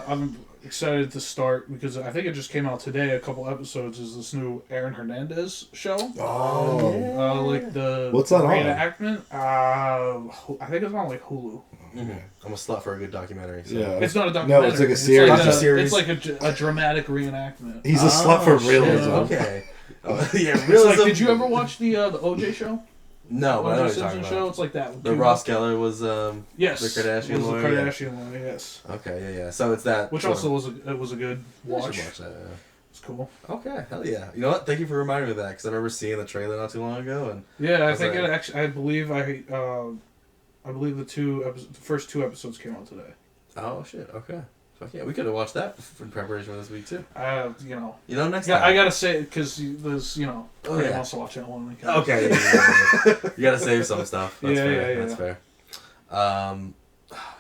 I'm excited to start because I think it just came out today. A couple episodes is this new Aaron Hernandez show. Oh. Like the What's that on? reenactment. I think it's on like Hulu. Mm-hmm. I'm a slut for a good documentary. So. Yeah. It's not a documentary. No, it's like a series. Series. It's like a dramatic reenactment. He's a slut for shit, realism. Okay. Yeah, It's realism. like, did you ever watch the OJ show? No, but I know OJ what you're Simpson talking show. about. It's like that. The Ross Geller was Yes. the Kardashian it was lawyer, The yeah. Kardashian lawyer. Yes. Okay, yeah. So it's that. Which also was a good I watch. should watch that. Yeah. It's cool. Okay, hell yeah. You know what? Thank you for reminding me of that because I remember seeing the trailer not too long ago and. Yeah, I That's think right. it actually. I believe the first 2 episodes came out today. Oh shit! Okay. Fuck yeah, we could have watched that in preparation for this week too. You know. You know, next Yeah, time. I gotta say it because there's Oh, everyone yeah. wants to watch that one. Okay. Yeah. You gotta save some stuff. That's Yeah, fair. yeah, That's yeah. fair.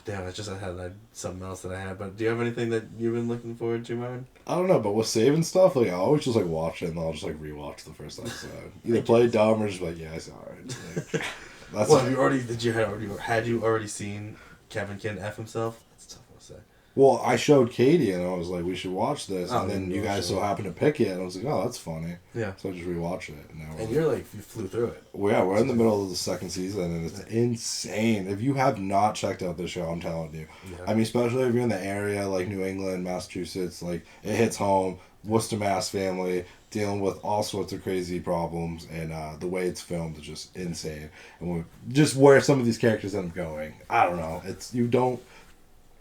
damn, I had something else that I had. But do you have anything that you've been looking forward to, Martin? I don't know, but with saving stuff, like I always just like watch it and I'll just like rewatch the first episode. Either play dumb or just like, yeah, I saw it. Like, that's Well, had you already seen Kevin Can F himself? That's a tough one to say. Well, I showed Katie and I was like, we should watch this. Oh, and then you guys so happened to pick it and I was like, oh, that's funny. Yeah. So I just rewatched it. And you're like, you flew through it. Well, yeah, we're in the middle of the second season and it's insane. If you have not checked out this show, I'm telling you. Yeah. I mean, especially if you're in the area like New England, Massachusetts, like it hits home. Worcester, Mass family dealing with all sorts of crazy problems, and the way it's filmed is just insane. And just where some of these characters end up going, I don't know.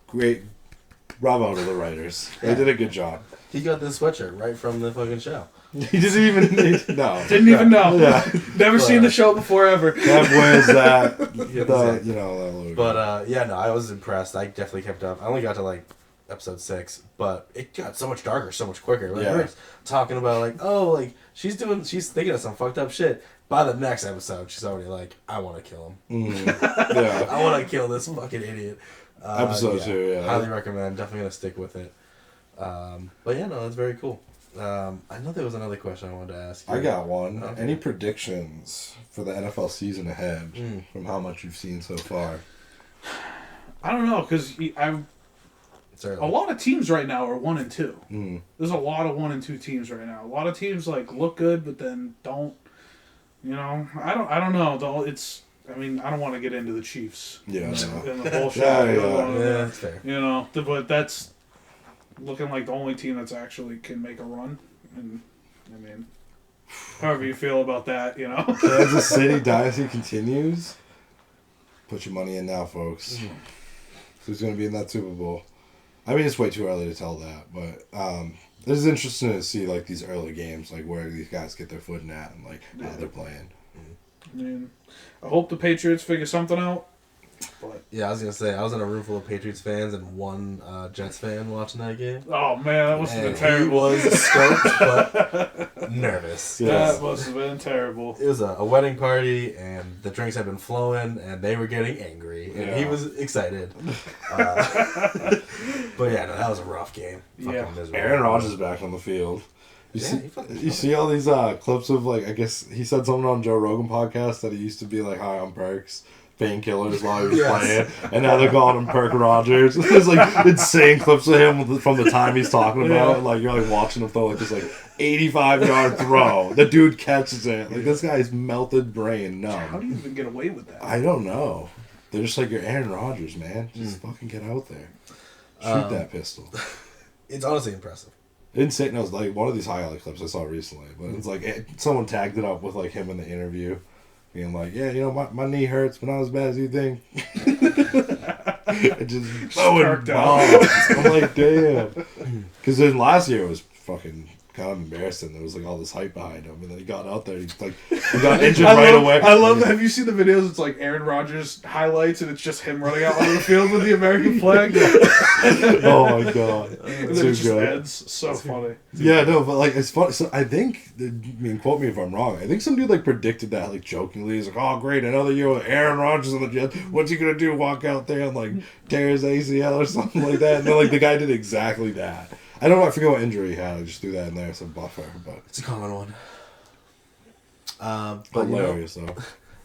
Great, bravo to the writers. They did a good job. He got this sweatshirt right from the fucking show. He didn't even no. Didn't even know. Yeah. Never seen the show before ever. That was that. I was impressed. I definitely kept up. I only got to like episode 6, but it got so much darker, so much quicker. Like, we're talking about like, she's thinking of some fucked up shit. By the next episode, she's already like, I want to kill him. Yeah. I want to kill this fucking idiot. Episode 2, yeah. Highly recommend. Definitely gonna stick with it. But yeah, no, that's very cool. I know there was another question I wanted to ask you. I got one. Okay. Any predictions for the NFL season ahead from how much you've seen so far? I don't know, because a lot of teams right now are 1 and 2. There's a lot of 1 and 2 teams right now. A lot of teams like look good, but then don't. You know, I don't know. Though I don't want to get into the Chiefs. Yeah, and the bullshit. That's fair. You know, but that's looking like the only team that's actually can make a run. And I mean, however you feel about that, you know. Kansas City dynasty continues. Put your money in now, folks. Who's going to be in that Super Bowl? I mean, it's way too early to tell that, but this is interesting to see like these early games, like where these guys get their footing at and like how they're playing. I mean, I hope the Patriots figure something out. But yeah, I was gonna say I was in a room full of Patriots fans and one Jets fan watching that game. Oh man, that must have been terrible. He was stoked but nervous. That must have been terrible. It was a wedding party and the drinks had been flowing and they were getting angry and he was excited. But yeah, no, that was a rough game. Aaron Rodgers is back on the field. You see all these clips of like, I guess he said something on Joe Rogan podcast that he used to be like high on perks, painkillers while he was playing, and now they're calling him Perk Rogers. There's like insane clips of him from the time he's talking about. And, like you're like watching him throw like this like 85-yard throw. The dude catches it. Like this guy's melted brain. No, how do you even get away with that? I don't know. They're just like, you're Aaron Rodgers, man. Just fucking get out there. Shoot that pistol. It's honestly impressive. Insane. No, it was like one of these highlight clips I saw recently, but it's like someone tagged it up with like him in the interview, being like, "Yeah, you know, my knee hurts, but not as bad as you think." It just throwing bombs. I'm like, damn. Because then last year it was fucking kind of embarrassing. There was like all this hype behind him, and then he got out there. He got injured right away. I love that. Have you seen the videos? It's like Aaron Rodgers highlights, and it's just him running out on the field with the American flag. Oh my god, and then it just ends. So funny. Yeah, no, but like it's funny. So I think, quote me if I'm wrong. I think some dude like predicted that like jokingly. He's like, "Oh great, another year with Aaron Rodgers on the Jets. What's he gonna do? Walk out there and like tear his ACL or something like that?" And then like the guy did exactly that. I don't know. I forget what injury he had. I just threw that in there as a buffer, but it's a common one. But hilarious though.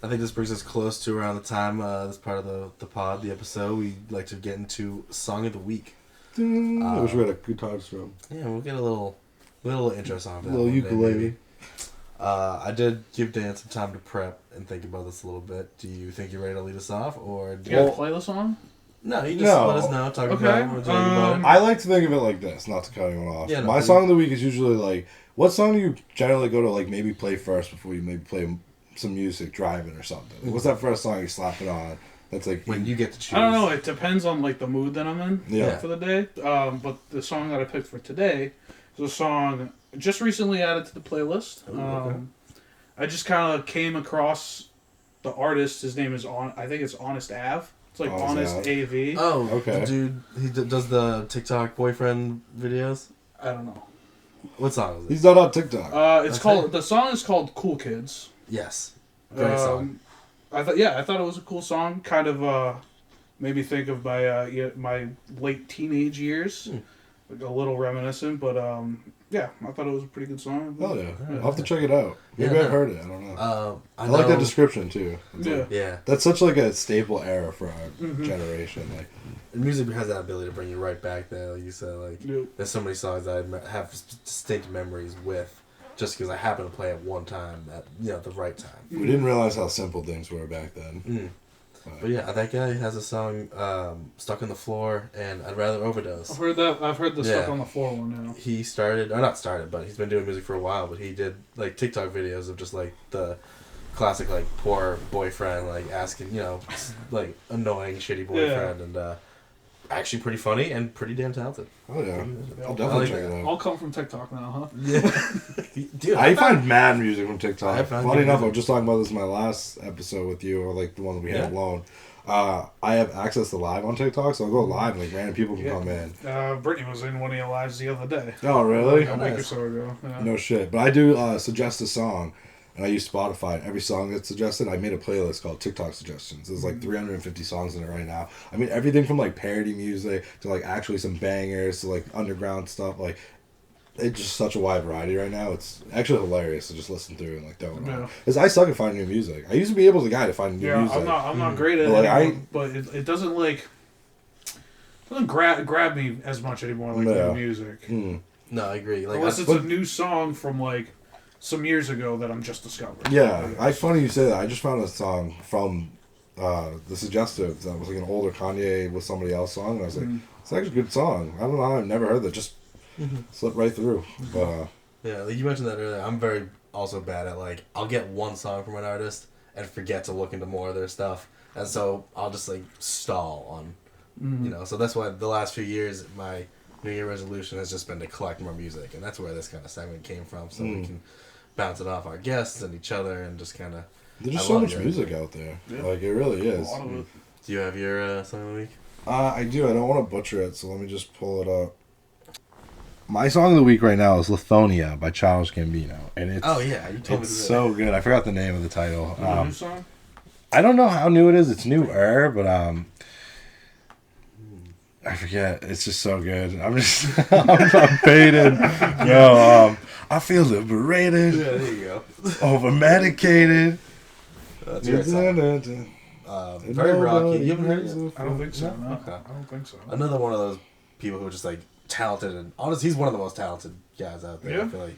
I think this brings us close to around the time. This part of the pod, the episode. We like to get into song of the week. I wish we had a guitar strum. Yeah, we'll get a little intro song. A little ukulele. I did give Dan some time to prep and think about this a little bit. Do you think you're ready to lead us off, or do you have to play the song? No, you just let us know. Talk about it. I like to think of it like this, not to cut anyone off. Yeah, my song of the week is usually like, what song do you generally go to like maybe play first before you maybe play some music driving or something? Like, what's that first song you slap it on? That's like when you get to choose. I don't know. It depends on like the mood that I'm in for the day. But the song that I picked for today is a song just recently added to the playlist. I just kind of came across the artist. His name is I think it's Honest Av. It's like Honest AV. Oh, okay. The dude, he does the TikTok boyfriend videos. I don't know. What song is it? He's not on TikTok. The song is called Cool Kids. Yes. Great song. I thought it was a cool song. Kind of Made me think of my late teenage years. Like a little reminiscent, but yeah, I thought it was a pretty good song. Oh yeah, I'll have to check it out. Maybe I've heard it. I don't know. I know, like that description too. Yeah. That's such like a staple era for our generation. Like, music has that ability to bring you right back there. Like you said, like there's so many songs that I have distinct memories with, just because I happened to play at one time at the right time. we didn't realize how simple things were back then. But yeah, that guy has a song, "Stuck on the Floor," and "I'd Rather Overdose." I've heard that. I've heard the Stuck on the Floor one now. He not started, but he's been doing music for a while. But he did like TikTok videos of just like the classic like poor boyfriend like asking, like annoying shitty boyfriend, and actually pretty funny and pretty damn talented. Oh yeah, I'll definitely check it out. All come from TikTok now, huh? Yeah, dude. I find mad music from TikTok. Funny enough, I was just talking about this in my last episode with you, or like the one that we had alone. I have access to live on TikTok, so I'll go live and like random people can come in. Brittany was in one of your lives the other day. Oh really? A week or so ago. Yeah. No shit, but I do suggest a song. And I use Spotify. Every song that's suggested, I made a playlist called TikTok Suggestions. There's like 350 songs in it right now. I mean, everything from like parody music to like actually some bangers to like underground stuff. Like, it's just such a wide variety right now. It's actually hilarious to just listen through and like throw it on. Because I suck at finding new music. I used to be able to guy to find new music. I'm not great at it, but it doesn't like doesn't grab me as much anymore like new music. No, I agree. Like, unless it's a new song from like some years ago that I'm just discovering. Yeah, funny you say that. I just found a song from The Suggestives that was like an older Kanye with somebody else song, and I was like, it's actually a good song. I don't know, I've never heard that. Just slipped right through. But yeah, like you mentioned that earlier. I'm very also bad at like I'll get one song from an artist and forget to look into more of their stuff, and so I'll just like stall on, So that's why the last few years my New Year resolution has just been to collect more music, and that's where this kind of segment came from. So we can bounce it off our guests and each other, and just kind of. There's just so much music out there. Yeah. Like it really is. A lot of it. Do you have your song of the week? I do. I don't want to butcher it, so let me just pull it up. My song of the week right now is "Lithonia" by Childish Gambino, and it's you told me it's so good. I forgot the name of the title. New song? I don't know how new it is. It's newer, but I forget. It's just so good. I'm I'm faded. I feel liberated. Yeah, there you go. Over medicated. That's a great song. Very rocky. You haven't heard it yet? I don't think so. No. Okay. I don't think so. Another one of those people who are just like talented, and honestly, he's one of the most talented guys out there. Yeah. I feel like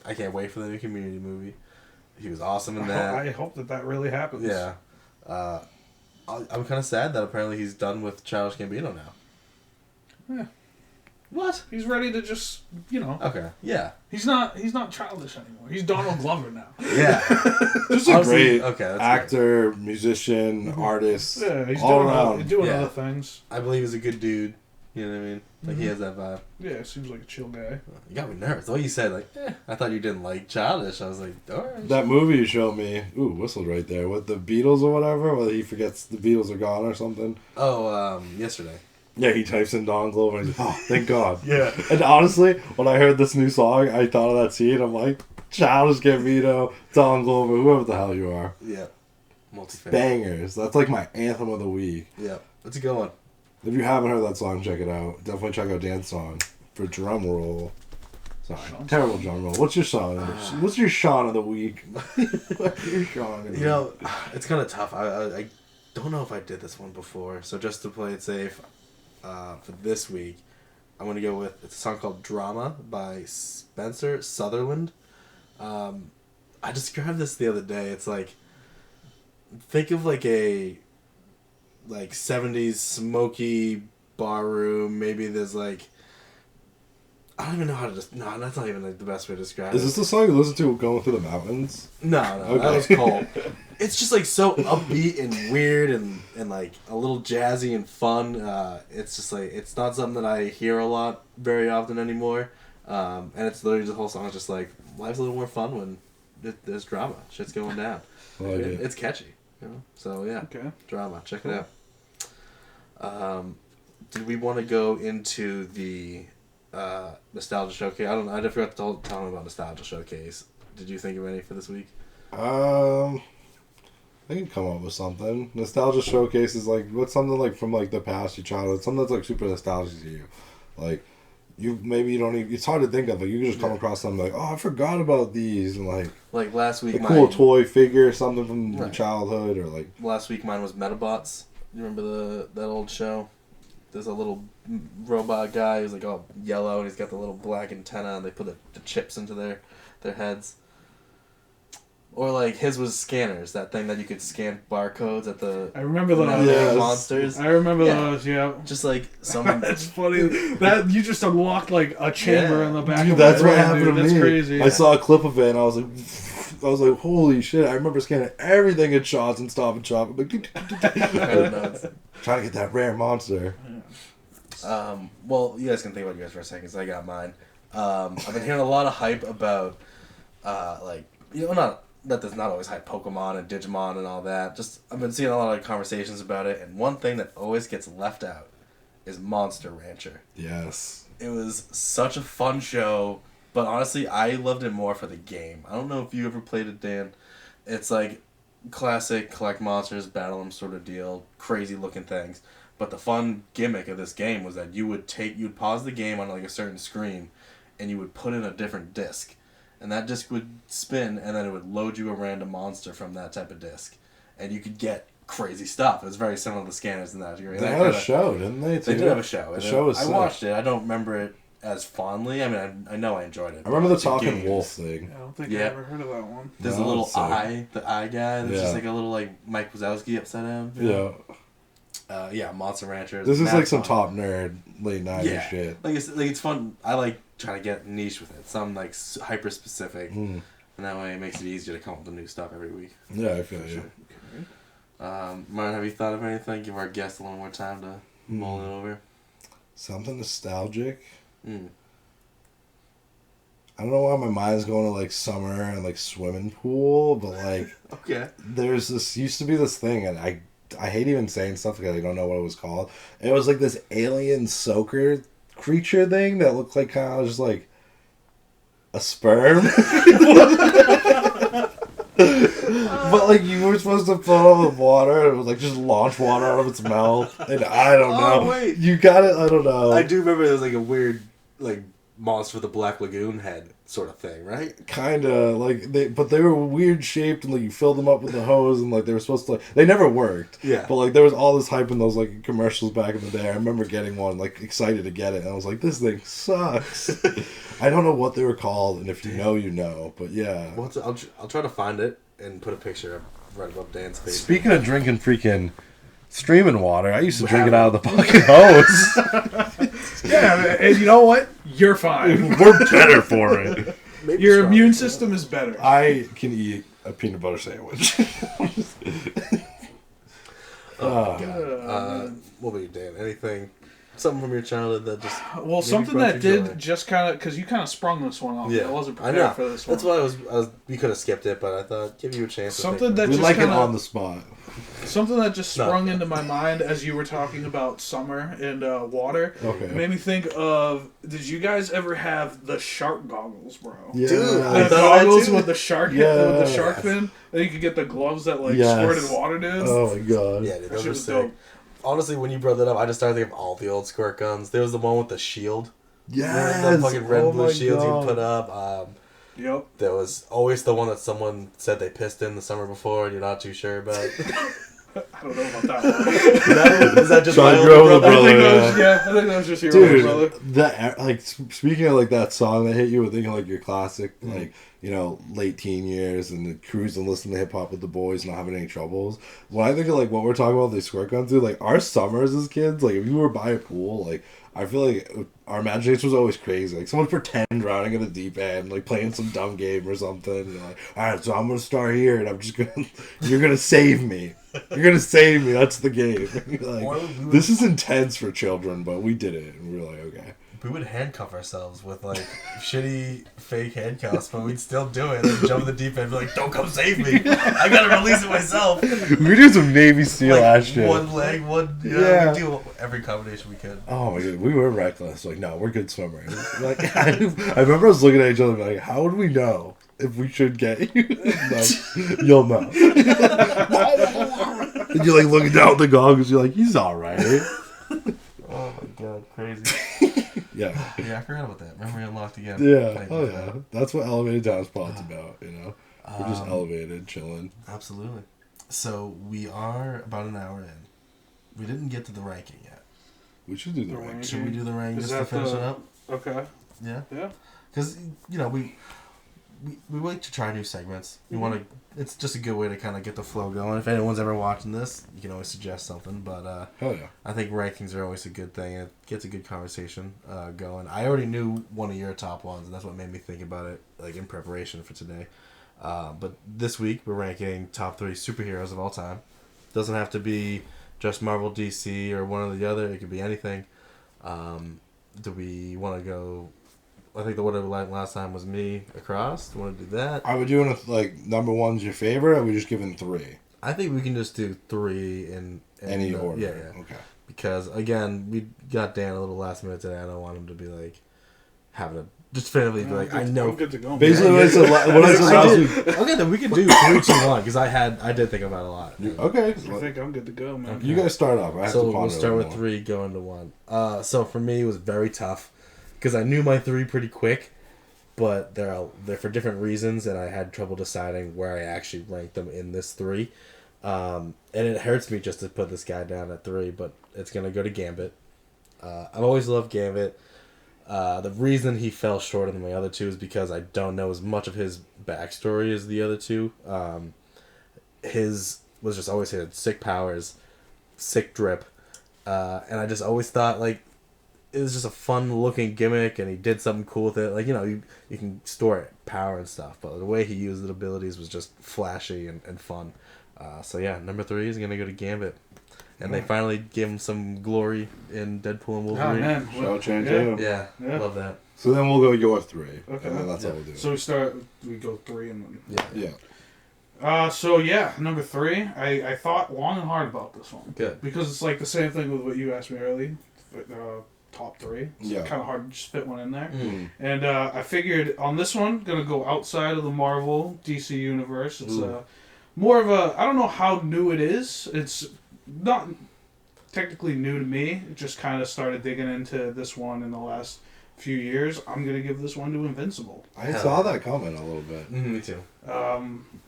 I can't wait for the new Community movie. He was awesome in that. I hope that really happens. Yeah. I'm kind of sad that apparently he's done with Childish Gambino now. Yeah. What? He's ready to just, Okay. Yeah. He's not childish anymore. He's Donald Glover now. Yeah. Just a great that's actor, musician, artist. Yeah, he's all around. doing other things. I believe he's a good dude. You know what I mean? Like he has that vibe. Yeah, seems like a chill guy. You got me nervous. The way you said like, I thought you didn't like Childish. I was like, all right. That movie you showed me, whistled right there, with the Beatles or whatever, whether he forgets the Beatles are gone or something. Oh, yesterday. Yeah, he types in Don Glover and he's like, oh, thank God. Yeah. And honestly, when I heard this new song, I thought of that scene. I'm like, Childish Gambino, Don Glover, whoever the hell you are. Yeah. Multi-fan. Bangers. That's like my anthem of the week. Yeah. That's a good one. If you haven't heard that song, check it out. Definitely check out Dan's song for drum roll. Sorry, terrible drum roll. What's your song? What's your Sean of the week? What's your Sean of the week? It's kind of tough. I don't know if I did this one before, so just to play it safe, for this week, I'm going to go with it's a song called Drama by Spencer Sutherland. I described this the other day. It's like, think of like a 70s smoky bar room. Maybe there's like, I don't even know how to just, no, that's not even like the best way to describe it. Is this the song you listen to going through the mountains? No, okay. That was cold. It's just like so upbeat and weird and like a little jazzy and fun. It's just like, it's not something that I hear a lot very often anymore. And it's literally the whole song is just like, life's a little more fun when there's drama. Shit's going down. It's catchy, So yeah, okay. Drama. Check it out. Did we want to go into the Nostalgia Showcase? I forgot to tell them about Nostalgia Showcase. Did you think of any for this week? I can come up with something. Nostalgia showcases, like, what's something, like, from, like, the past, your childhood, something that's, like, super nostalgic to you. Like, you don't even, it's hard to think of, like, you can just come across something like, oh, I forgot about these, and, like last week, a cool toy figure, something from your childhood, or, like... Last week mine was Metabots. You remember that old show? There's a little robot guy who's, like, all yellow, and he's got the little black antenna, and they put the chips into their heads. Or, like, his was scanners, that thing that you could scan barcodes at the... I remember those. Monsters. I remember those, yeah. Just, like, some... That's funny. That you just unlocked, like, a chamber in the back Dude, of that's my what brain, happened dude. to That's me. crazy. I saw a clip of it, and I was like, holy shit. I remember scanning everything at Shaw's and Stop and Shop. I'm like, trying to get that rare monster. Well, you guys can think about yours for a second, because I got mine. I've been hearing a lot of hype about, like, you know, not... that there's not always hype Pokemon and Digimon and all that. Just, I've been seeing a lot of conversations about it, and one thing that always gets left out is Monster Rancher. Yes. It was such a fun show, but honestly, I loved it more for the game. I don't know if you ever played it, Dan. It's like classic collect monsters, battle them sort of deal, crazy looking things. But the fun gimmick of this game was that you'd pause the game on like a certain screen, and you would put in a different disc. And that disc would spin, and then it would load you a random monster from that type of disc. And you could get crazy stuff. It was very similar to the scanners in that. They had a show, didn't they? They did have a show. The show was I sick. watched it. I don't remember it as fondly. I mean, I know I enjoyed it. I remember the Talking Wolf thing. I don't think I ever heard of that one. There's a little eye, the eye guy. There's just like a little like Mike Wazowski upside down. Yeah. Monster Ranchers. This is like some top nerd late 90s shit. Like it's fun. I like trying to get niche with it. Some like hyper specific, and that way it makes it easier to come up with new stuff every week. Yeah, I feel you. Martin, have you thought of anything? Give our guests a little more time to mull it over. Something nostalgic. I don't know why my mind's going to like summer and like swimming pool, but like okay. There's this used to be this thing, and I hate even saying stuff because I don't know what it was called. It was like this alien soaker creature thing that looked like kind of just like a sperm. But like you were supposed to fill it with water, and it was like just launch water out of its mouth, and I don't know. Oh wait, you got it. I don't know. I do remember there was like a weird like monster with a black lagoon head sort of thing, right? Kinda like they were weird shaped, and like you filled them up with the hose, and like they were supposed to they never worked. Yeah. But like there was all this hype in those like commercials back in the day. I remember getting one, like excited to get it, and I was like, this thing sucks. I don't know what they were called, and if you know, you know. But yeah. Well, I'll try to find it and put a picture right above Dan's face. Speaking of drinking freaking streaming water, I used to drink it out of the fucking hose. Yeah, and you know what? You're fine. We're better for it. Your immune system is better. I can eat a peanut butter sandwich. God. What about you, Dan? Anything? Something from your childhood that just... Well, something that did just kind of... Because you kind of sprung this one off. Yeah. I wasn't prepared for this one. That's why I was... We could have skipped it, but I thought, give you a chance something that we just like kinda, it on the spot. Something that just sprung into my mind as you were talking about summer and water. Okay. It made me think of... Did you guys ever have the shark goggles, bro? Yeah. Dude, The goggles with the shark with the shark fin. Then you could get the gloves that like squirted water, dude. Oh my god. Yeah, dude, those shit are was sick. dope. Honestly, when you brought that up, I just started thinking of all the old squirt guns. There was the one with the shield. Yes. The fucking red and blue shields God. you put up. Yep. There was always the one that someone said they pissed in the summer before and you're not too sure about. I don't know about that one. Is that just Trying my to grow older the brother? brother. I think that was just your older brother. Dude, that like speaking of like that song that hit you with thinking like your classic like you know late teen years and the cruise and listening to hip hop with the boys and not having any troubles. When I think of like what we're talking about these squirt guns, dude, like our summers as kids, like if you were by a pool, like I feel like our imagination was always crazy. Like someone pretend drowning in the deep end, like playing some dumb game or something. And you're like, all right, so I'm gonna start here, and I'm just gonna, you're gonna save me. You're gonna save me. That's the game. Like, this is intense for children, but we did it, and we were like, okay. we would handcuff ourselves with like shitty fake handcuffs, but we'd still do it. Like jump in the deep end, and be like, "Don't come save me! I gotta release it myself." We do some Navy SEAL ass shit. One leg, one. Yeah, we do every combination we could. Oh my god, we were reckless. Like, no, we're good swimmers. Like, I remember us looking at each other like, how would we know if we should get you? Like, you'll know. And you're like looking down at the goggles. You're like, he's all right. Oh my god, crazy. Yeah. Yeah, I forgot about that. Memory unlocked again. Yeah. Oh yeah. That's what Elevated Down Spot's about. You know, we're just elevated, chilling. Absolutely. So we are about an hour in. We didn't get to the ranking yet. We should do the ranking. Should we do the ranking Is just to that finish it up? Okay. Yeah. Yeah. Because we like to try new segments. We want to. It's just a good way to kind of get the flow going. If anyone's ever watching this, you can always suggest something. But Hell yeah. I think rankings are always a good thing. It gets a good conversation going. I already knew one of your top ones, and that's what made me think about it, like in preparation for today. But this week we're ranking top 3 superheroes of all time. Doesn't have to be just Marvel, DC, or one or the other. It could be anything. Do we want to go? I think the order we liked last time was me across. Do you want to do that? Are we doing like number one's your favorite, or are we just giving 3? I think we can just do 3 in Any order. Yeah. Okay. Because again, we got Dan a little last minute today. I don't want him to be like having a just definitively be like, I know. I'm good to go. Basically, what I said last week. Okay, then we can do 3, 2, 1 because I did think about it a lot. Okay. I think I'm good to go, man. You guys start off. I have So to we'll start with more. 3 going to 1. So for me, it was very tough because I knew my 3 pretty quick, but they're for different reasons, and I had trouble deciding where I actually ranked them in this 3. And it hurts me just to put this guy down at 3, but it's gonna go to Gambit. I've always loved Gambit. The reason he fell shorter than my other 2 is because I don't know as much of his backstory as the other 2. His was just always had sick powers, sick drip, and I just always thought like it was just a fun looking gimmick, and he did something cool with it. Like, you know, you can store power and stuff, but the way he used his abilities was just flashy and fun. So yeah, number 3 is gonna go to Gambit. And they finally gave him some glory in Deadpool and Wolverine. Oh, man. Shall change it. Yeah, Yeah. love that. So then we'll go your 3. Okay. And then that's Yeah. how we'll do it. So we go 3 and then. Yeah. So yeah, number 3. I thought long and hard about this one. Good. Because it's like the same thing with what you asked me earlier. Top 3. It's Yeah. kind of hard to just fit one in there. Mm. And I figured on this one, gonna go outside of the Marvel DC universe. It's more of a, I don't know how new it is. It's not technically new to me. It just kind of started digging into this one in the last few years. I'm gonna give this one to Invincible. I saw that comment a little bit. Me too.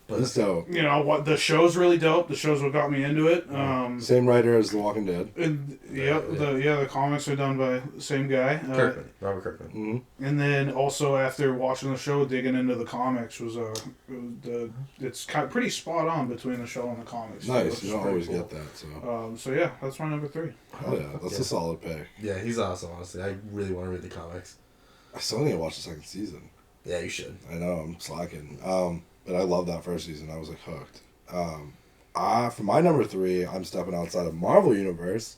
But it's dope. You know what? The show's really dope. The show's what got me into it. Same writer as The Walking Dead. And, the comics are done by the same guy. Kirkman. Robert Kirkman. Mm-hmm. And then also after watching the show, digging into the comics was it's kind of pretty spot on between the show and the comics. Nice. So You don't always get that. So yeah, that's my number 3. oh yeah, that's a solid pick. Yeah, he's awesome, honestly. I really want to read the comics. I still need to watch the second season. Yeah, you should. I know I'm slacking. But I loved that first season. I was like hooked. For my number 3, I'm stepping outside of Marvel Universe.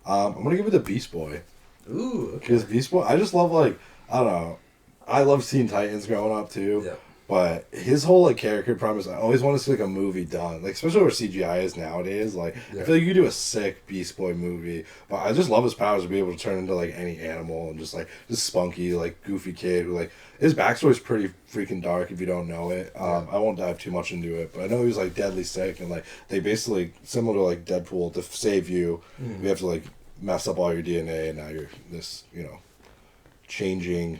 I'm gonna give it to Beast Boy. Ooh, okay. Because Beast Boy, I just love I don't know. I love Teen Titans growing up too. Yeah. But his whole character premise, I always want to see a movie done, especially where CGI is nowadays. I feel like you could do a sick Beast Boy movie. But I just love his powers to be able to turn into any animal and just spunky, goofy kid who his backstory is pretty freaking dark if you don't know it. I won't dive too much into it, but I know he was deadly sick and they basically similar to Deadpool, to save you, you have to mess up all your DNA and now you're this changing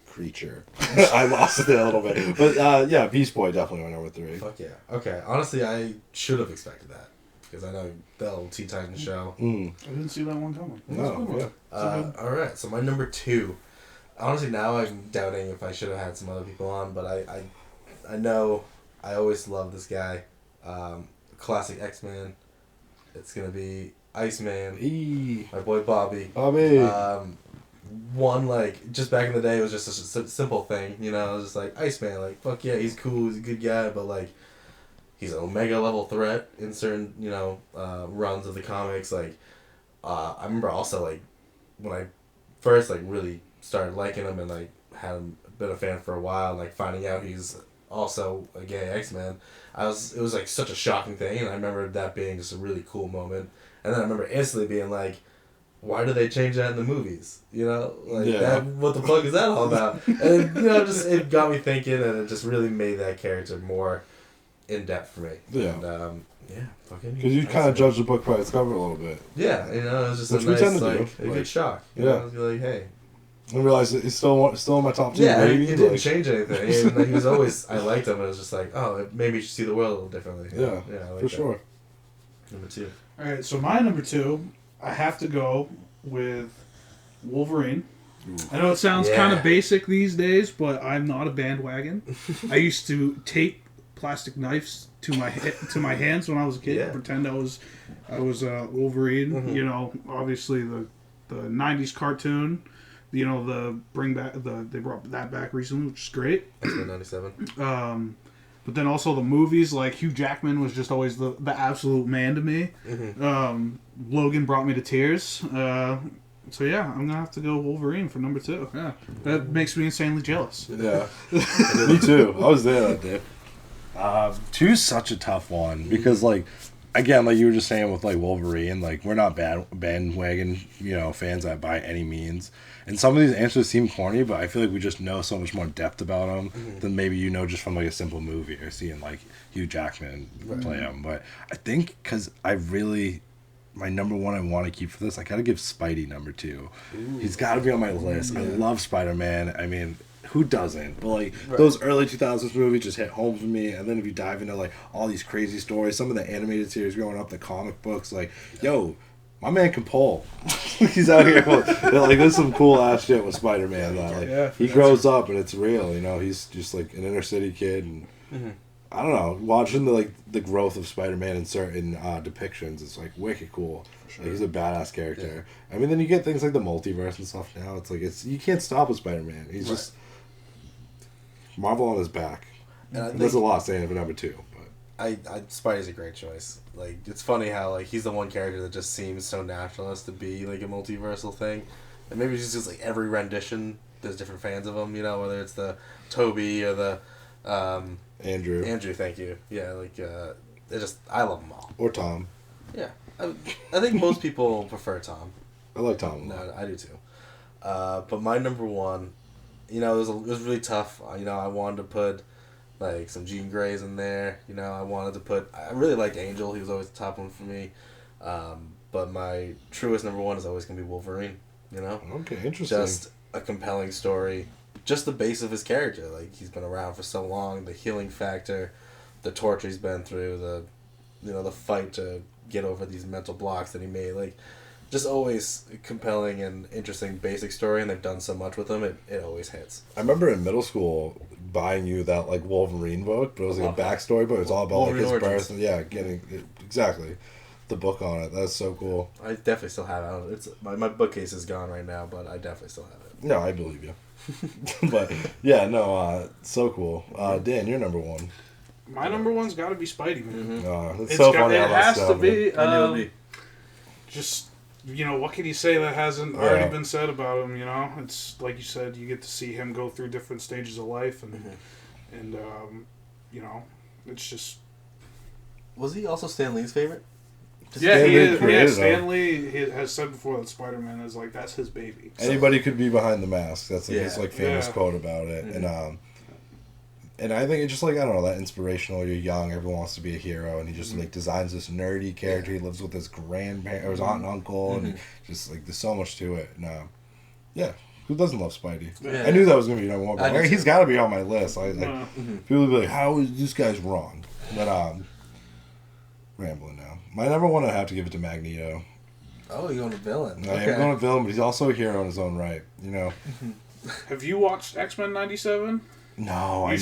creature. I lost it a little bit. But yeah, Beast Boy definitely my number 3. Fuck yeah. Okay, honestly, I should have expected that. Because I know the old Teen Titans show. I didn't see that one coming. No, yeah. Alright, so my number 2. Honestly, now I'm doubting if I should have had some other people on, but I know I always love this guy. Classic X-Man. It's going to be Iceman. My boy Bobby. One, just back in the day, it was just a simple thing, you know, it was just Iceman, fuck yeah, he's cool, he's a good guy, but, he's an Omega level threat in certain, runs of the comics, I remember also, when I first like really started liking him and like been a fan for a while, and like finding out he's also a gay X-Man, it was like such a shocking thing, and I remember that being just a really cool moment. And then I remember instantly being like, why do they change that in the movies? You know, like that, what the fuck is that all about? And you know, just it got me thinking, and it just really made that character more in depth for me. Yeah. And, fucking. Because you kind of judge the book by its cover a little bit. Yeah, you know, it was just which a nice, we tend to like, do. a good shock. You Yeah. know, be like, hey. I realized that he's still in my top 2. Yeah, maybe. it didn't change anything. And, like, he was always, I liked him, and it was just like, oh, maybe you should see the world a little differently. Yeah, I like for that. sure. Number 2. All right, so my number 2, I have to go with Wolverine. I know it sounds kind of basic these days, but I'm not a bandwagon. I used to tape plastic knives to my hands when I was a kid, and pretend I was Wolverine. Mm-hmm. You know, obviously the '90s cartoon. You know, they brought that back recently, which is great. X-Men 97. But then also the movies, like Hugh Jackman was just always the absolute man to me. Mm-hmm. Logan brought me to tears. So yeah, I'm gonna have to go Wolverine for number 2. Yeah, that makes me insanely jealous. Yeah, me too. I was there that day. 2's such a tough one because, like, again, like you were just saying with like Wolverine, like we're not bandwagon, you know, fans by any means. And some of these answers seem corny, but I feel like we just know so much more depth about them than maybe you know just from like a simple movie or seeing like Hugh Jackman play him. But I think because my number 1 I want to keep for this, I gotta give Spidey number 2. Ooh. He's got to be on my list. Yeah. I love Spider-Man. I mean, who doesn't? But like those early 2000s movies just hit home for me. And then if you dive into like all these crazy stories, some of the animated series growing up, the comic books, like yo, my man can pull. He's out here. Like there's some cool ass shit with Spider-Man. Like he grows up and it's real. You know, he's just like an inner city kid, and I don't know. Watching the growth of Spider-Man in certain depictions, it's like wicked cool. Sure. Like, he's a badass character. Yeah. I mean, then you get things like the multiverse and stuff. Now it's like you can't stop with Spider-Man. He's just Marvel on his back. And there's a lot saying for number 2. Spidey's a great choice. Like, it's funny how like he's the one character that just seems so natural as to be like a multiversal thing, and maybe it's just like every rendition there's different fans of him. You know, whether it's the Toby or the Andrew. Thank you. Yeah, like I love them all. Or Tom. Yeah, I think most people prefer Tom. I like Tom. No, I do too. But my number 1, you know, it was really tough. You know, I wanted to put like some Jean Greys in there. You know, I really liked Angel. He was always the top one for me. But my truest number 1 is always going to be Wolverine. You know? Okay, interesting. Just a compelling story. Just the base of his character. Like, he's been around for so long. The healing factor. The torture he's been through. The fight to get over these mental blocks that he made. Like, just always a compelling and interesting basic story, and they've done so much with him, it always hits. I remember in middle school buying you that like Wolverine book, but it was like a backstory, but it was all about like his birth. Yeah, exactly the book on it. That's so cool. I definitely still have it. It's my bookcase is gone right now, but I definitely still have it. No, I believe you. But yeah, no, so cool. Dan, you're number 1. My number 1's got to be Spidey, man. It's so funny. It has to be. I knew it'd be. Just, you know, what can you say that hasn't already been said about him? You know, it's like you said, you get to see him go through different stages of life, and you know, it's just. Was he also Stan Lee's favorite? Yeah, he is. Yeah, Stan Lee has said before that Spider-Man is like that's his baby. Anybody could be behind the mask. That's like his like famous quote about it, and I think it's just like, I don't know, that inspirational. You're young, everyone wants to be a hero, and he just like designs this nerdy character. He lives with his grandparents, or his aunt and uncle, and just like there's so much to it. And yeah, who doesn't love Spidey? Yeah. I knew that was gonna be number 1, but he's got to be on my list. People would be like, "How is this guy's wrong?" But rambling now. My number 1, I have to give it to Magneto. Oh, you're going to villain. I am going to villain, but he's also a hero in his own right. You know. Have you watched X-Men '97? No, I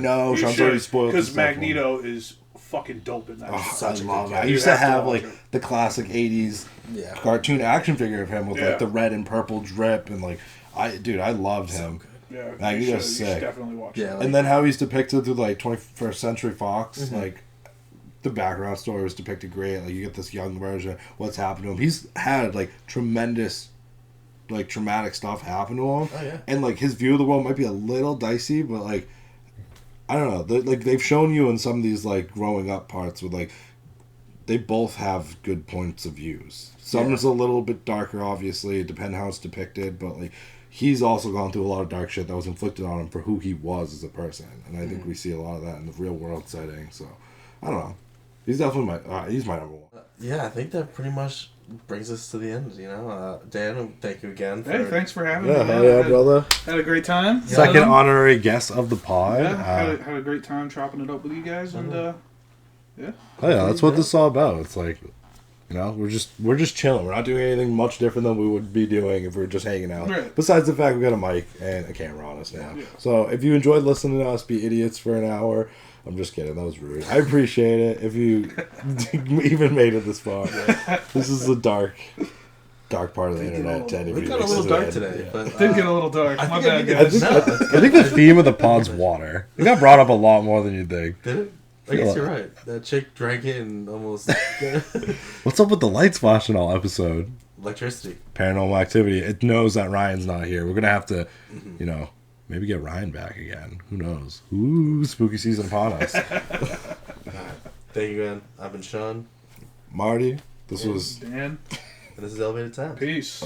know. I'm already spoiled. Because Magneto is fucking dope in that. I love it. I used to have like the classic '80s cartoon action figure of him with like the red and purple drip, and like I loved him. Yeah, Magneto's sick. You should definitely watch it. And then how he's depicted through like 21st Century Fox, like the background story was depicted great. Like you get this young version, what's happened to him. He's had like tremendous like traumatic stuff happen to him. Oh yeah. And like his view of the world might be a little dicey, but like I don't know. Like they've shown you in some of these like growing up parts with like they both have good points of views. Some's a little bit darker, obviously, depending how it's depicted, but like he's also gone through a lot of dark shit that was inflicted on him for who he was as a person, and I think we see a lot of that in the real world setting. So I don't know. He's definitely he's my number one. Yeah, I think that pretty much brings us to the end. You know, Dan, thank you again. Hey, thanks for having me. Yeah, brother. Had a great time. Second honorary guest of the pod. Yeah, had a great time chopping it up with you guys, and yeah. Oh yeah, that's what this is all about. It's like, you know, we're just chilling. We're not doing anything much different than we would be doing if we were just hanging out. Right. Besides the fact we got a mic and a camera on us now. Yeah. So if you enjoyed listening to us be idiots for an hour, I'm just kidding. That was rude. I appreciate it. If you even made it this far, this is the dark part of the internet. To anybody It got a little dark today, but It did get a little dark. My bad, I guys. think the theme of the pod's water. It got brought up a lot more than you'd think. Did it? I guess you're right. That chick drank it and almost What's up with the lights flashing all episode? electricity. Paranormal activity. It knows that Ryan's not here. We're gonna have to, you know, maybe get Ryan back again. Who knows? Ooh, spooky season upon us. Thank you, man. I've been Sean. Marty, this was Dan, And this is Elevated Times. peace.